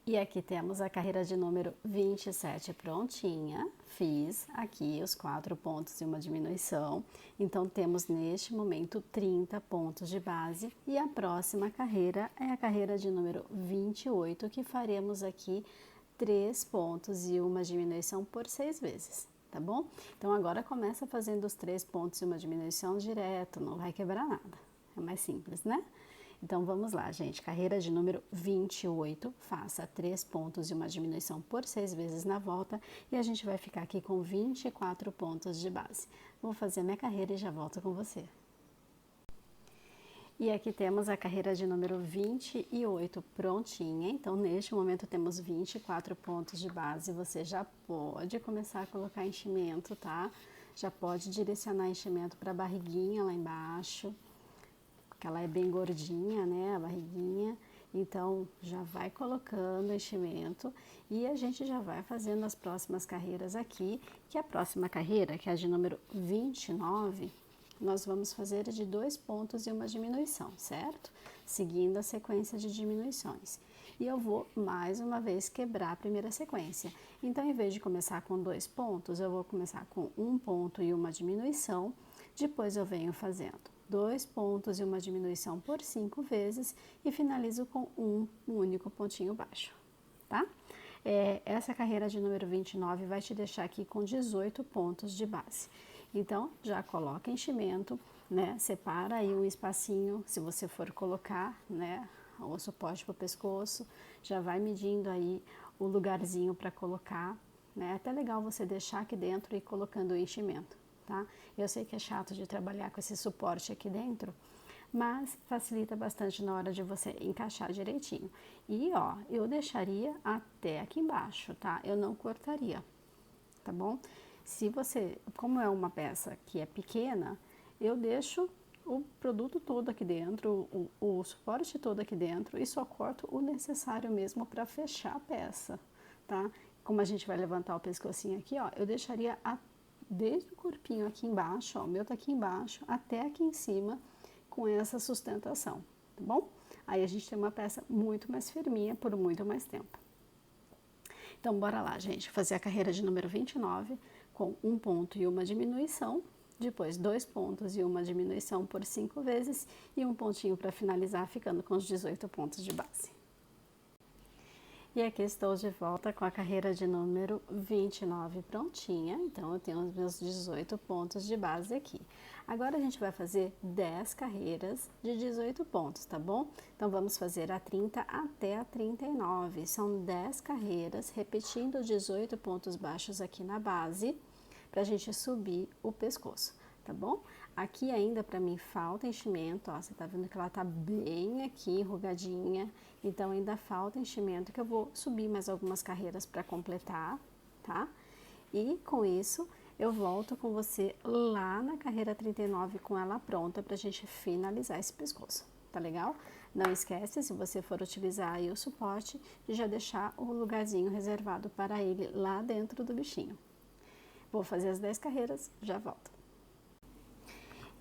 E aqui temos a carreira de número 27 prontinha. Fiz aqui os 4 pontos e uma diminuição. Então, temos neste momento 30 pontos de base. E a próxima carreira é a carreira de número 28, que faremos aqui 3 pontos e uma diminuição por 6 vezes, tá bom? Então, agora começa fazendo os 3 pontos e uma diminuição direto, não vai quebrar nada. É mais simples, né? Então, vamos lá, gente. Carreira de número 28, faça 3 pontos e uma diminuição por 6 vezes na volta e a gente vai ficar aqui com 24 pontos de base. Vou fazer minha carreira e já volto com você. E aqui temos a carreira de número 28 prontinha. Então, neste momento, temos 24 pontos de base. Você já pode começar a colocar enchimento, tá? Já pode direcionar enchimento para a barriguinha lá embaixo. Porque ela é bem gordinha, né, a barriguinha, então já vai colocando enchimento e a gente já vai fazendo as próximas carreiras aqui, que a próxima carreira, que é a de número 29, nós vamos fazer de 2 pontos e uma diminuição, certo? Seguindo a sequência de diminuições. E eu vou, mais uma vez, quebrar a primeira sequência. Então, em vez de começar com 2 pontos, eu vou começar com 1 ponto e uma diminuição, depois eu venho fazendo 2 pontos e uma diminuição por 5 vezes e finalizo com um único pontinho baixo, tá? Essa carreira de número 29 vai te deixar aqui com 18 pontos de base. Então, já coloca enchimento, né? Separa aí um espacinho, se você for colocar, né, o suporte para o pescoço, já vai medindo aí o lugarzinho para colocar, né? É até legal você deixar aqui dentro e ir colocando o enchimento. Tá? Eu sei que é chato de trabalhar com esse suporte aqui dentro, mas facilita bastante na hora de você encaixar direitinho. E ó, eu deixaria até aqui embaixo, tá? Eu não cortaria, tá bom? Se você, como é uma peça que é pequena, eu deixo o produto todo aqui dentro, o suporte todo aqui dentro e só corto o necessário mesmo para fechar a peça, tá? Como a gente vai levantar o pescocinho aqui, ó, eu deixaria desde o corpinho aqui embaixo, ó, o meu tá aqui embaixo, até aqui em cima, com essa sustentação, tá bom? Aí a gente tem uma peça muito mais firminha por muito mais tempo. Então, bora lá, gente, fazer a carreira de número 29, com 1 ponto e uma diminuição, depois 2 pontos e uma diminuição por 5 vezes, e um pontinho para finalizar, ficando com os 18 pontos de base. E aqui estou de volta com a carreira de número 29 prontinha, então eu tenho os meus 18 pontos de base aqui. Agora a gente vai fazer 10 carreiras de 18 pontos, tá bom? Então vamos fazer a 30 até a 39, são 10 carreiras, repetindo 18 pontos baixos aqui na base, pra gente subir o pescoço, tá bom? Aqui ainda para mim falta enchimento, ó, você tá vendo que ela tá bem aqui enrugadinha, então ainda falta enchimento que eu vou subir mais algumas carreiras para completar, tá? E com isso eu volto com você lá na carreira 39 com ela pronta pra gente finalizar esse pescoço, tá legal? Não esquece, se você for utilizar aí o suporte, de já deixar o lugarzinho reservado para ele lá dentro do bichinho. Vou fazer as 10 carreiras, já volto.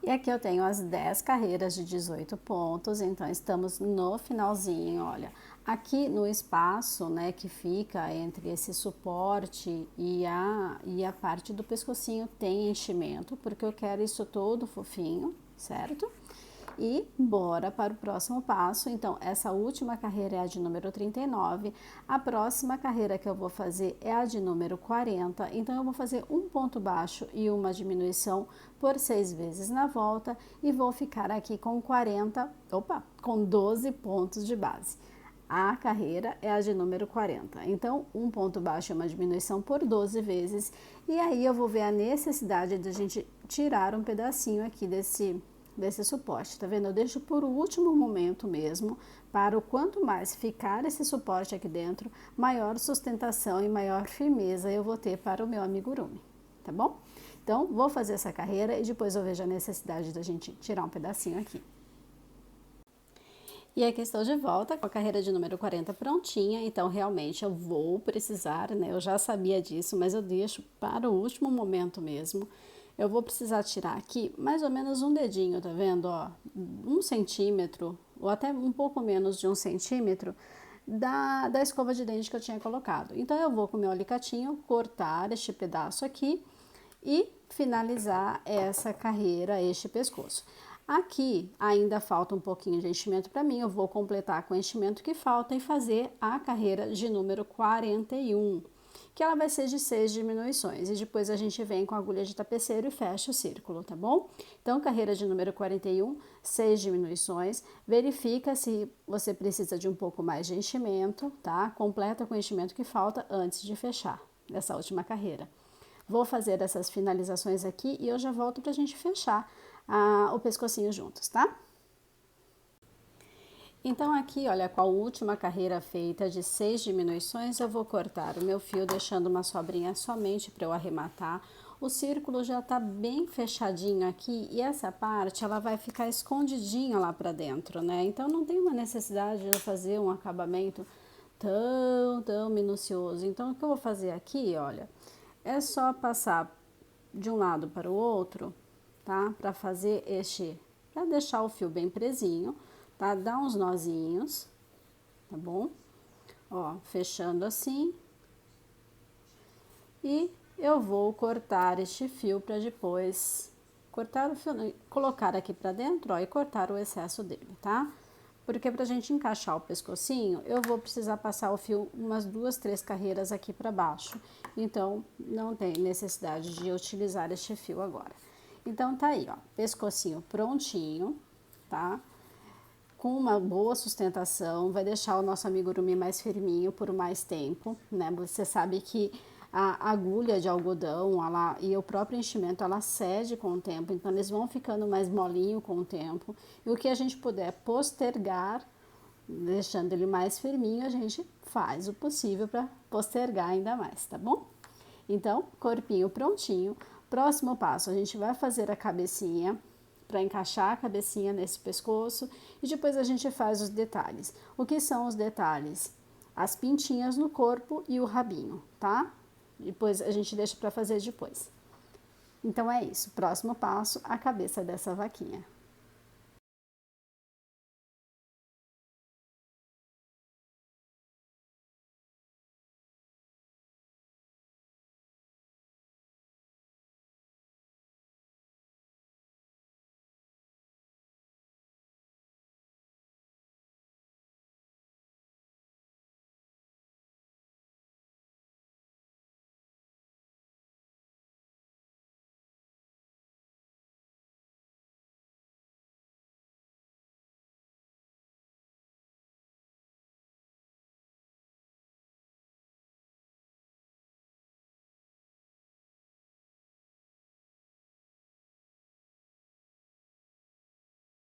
E aqui eu tenho as 10 carreiras de 18 pontos, então estamos no finalzinho, olha. Aqui no espaço, né, que fica entre esse suporte e a parte do pescocinho tem enchimento, porque eu quero isso todo fofinho, certo? E bora para o próximo passo. Então, essa última carreira é a de número 39. A próxima carreira que eu vou fazer é a de número 40. Então, eu vou fazer um ponto baixo e uma diminuição por 6 vezes na volta e vou ficar aqui com com 12 pontos de base. A carreira é a de número 40. Então, um ponto baixo e uma diminuição por 12 vezes. E aí, eu vou ver a necessidade de a gente tirar um pedacinho aqui desse suporte, tá vendo? Eu deixo por último momento mesmo, para o quanto mais ficar esse suporte aqui dentro, maior sustentação e maior firmeza eu vou ter para o meu amigurumi, tá bom? Então, vou fazer essa carreira e depois eu vejo a necessidade da gente tirar um pedacinho aqui. E aqui estou de volta com a carreira de número 40 prontinha, então realmente eu vou precisar, né? Eu já sabia disso, mas eu deixo para o último momento mesmo. eu vou precisar tirar aqui mais ou menos um dedinho, tá vendo, ó? 1 centímetro, ou até um pouco menos de 1 centímetro, da escova de dente que eu tinha colocado. Então, eu vou com o meu alicatinho cortar este pedaço aqui e finalizar essa carreira, este pescoço. Aqui ainda falta um pouquinho de enchimento para mim, eu vou completar com o enchimento que falta e fazer a carreira de número 41, que ela vai ser de 6 diminuições, e depois a gente vem com a agulha de tapeceiro e fecha o círculo, tá bom? Então, carreira de número 41, 6 diminuições, verifica se você precisa de um pouco mais de enchimento, tá? Completa com o enchimento que falta antes de fechar essa última carreira. Vou fazer essas finalizações aqui e eu já volto pra gente fechar o pescocinho juntos, tá? Então aqui, olha, com a última carreira feita de 6 diminuições, eu vou cortar o meu fio, deixando uma sobrinha somente para eu arrematar. O círculo já tá bem fechadinho aqui e essa parte, ela vai ficar escondidinha lá para dentro, né? Então não tem uma necessidade de eu fazer um acabamento tão minucioso. Então o que eu vou fazer aqui, olha, é só passar de um lado para o outro, tá? Para fazer para deixar o fio bem presinho, tá? Dá uns nozinhos, tá bom? Ó, fechando assim. E eu vou cortar este fio para depois cortar o fio, colocar aqui para dentro, ó, e cortar o excesso dele, tá? Porque pra gente encaixar o pescocinho, eu vou precisar passar o fio umas 2, 3 carreiras aqui para baixo. Então, não tem necessidade de utilizar este fio agora. Então, tá aí, ó, pescocinho prontinho, tá? Com uma boa sustentação, vai deixar o nosso amigurumi mais firminho por mais tempo, né? Você sabe que a agulha de algodão e o próprio enchimento, ela cede com o tempo, então eles vão ficando mais molinho com o tempo. E o que a gente puder postergar, deixando ele mais firminho, a gente faz o possível para postergar ainda mais, tá bom? Então, corpinho prontinho. Próximo passo, a gente vai fazer a cabecinha, para encaixar a cabecinha nesse pescoço, e depois a gente faz os detalhes. O que são os detalhes? As pintinhas no corpo e o rabinho, tá? Depois a gente deixa para fazer depois. Então é isso. Próximo passo, a cabeça dessa vaquinha.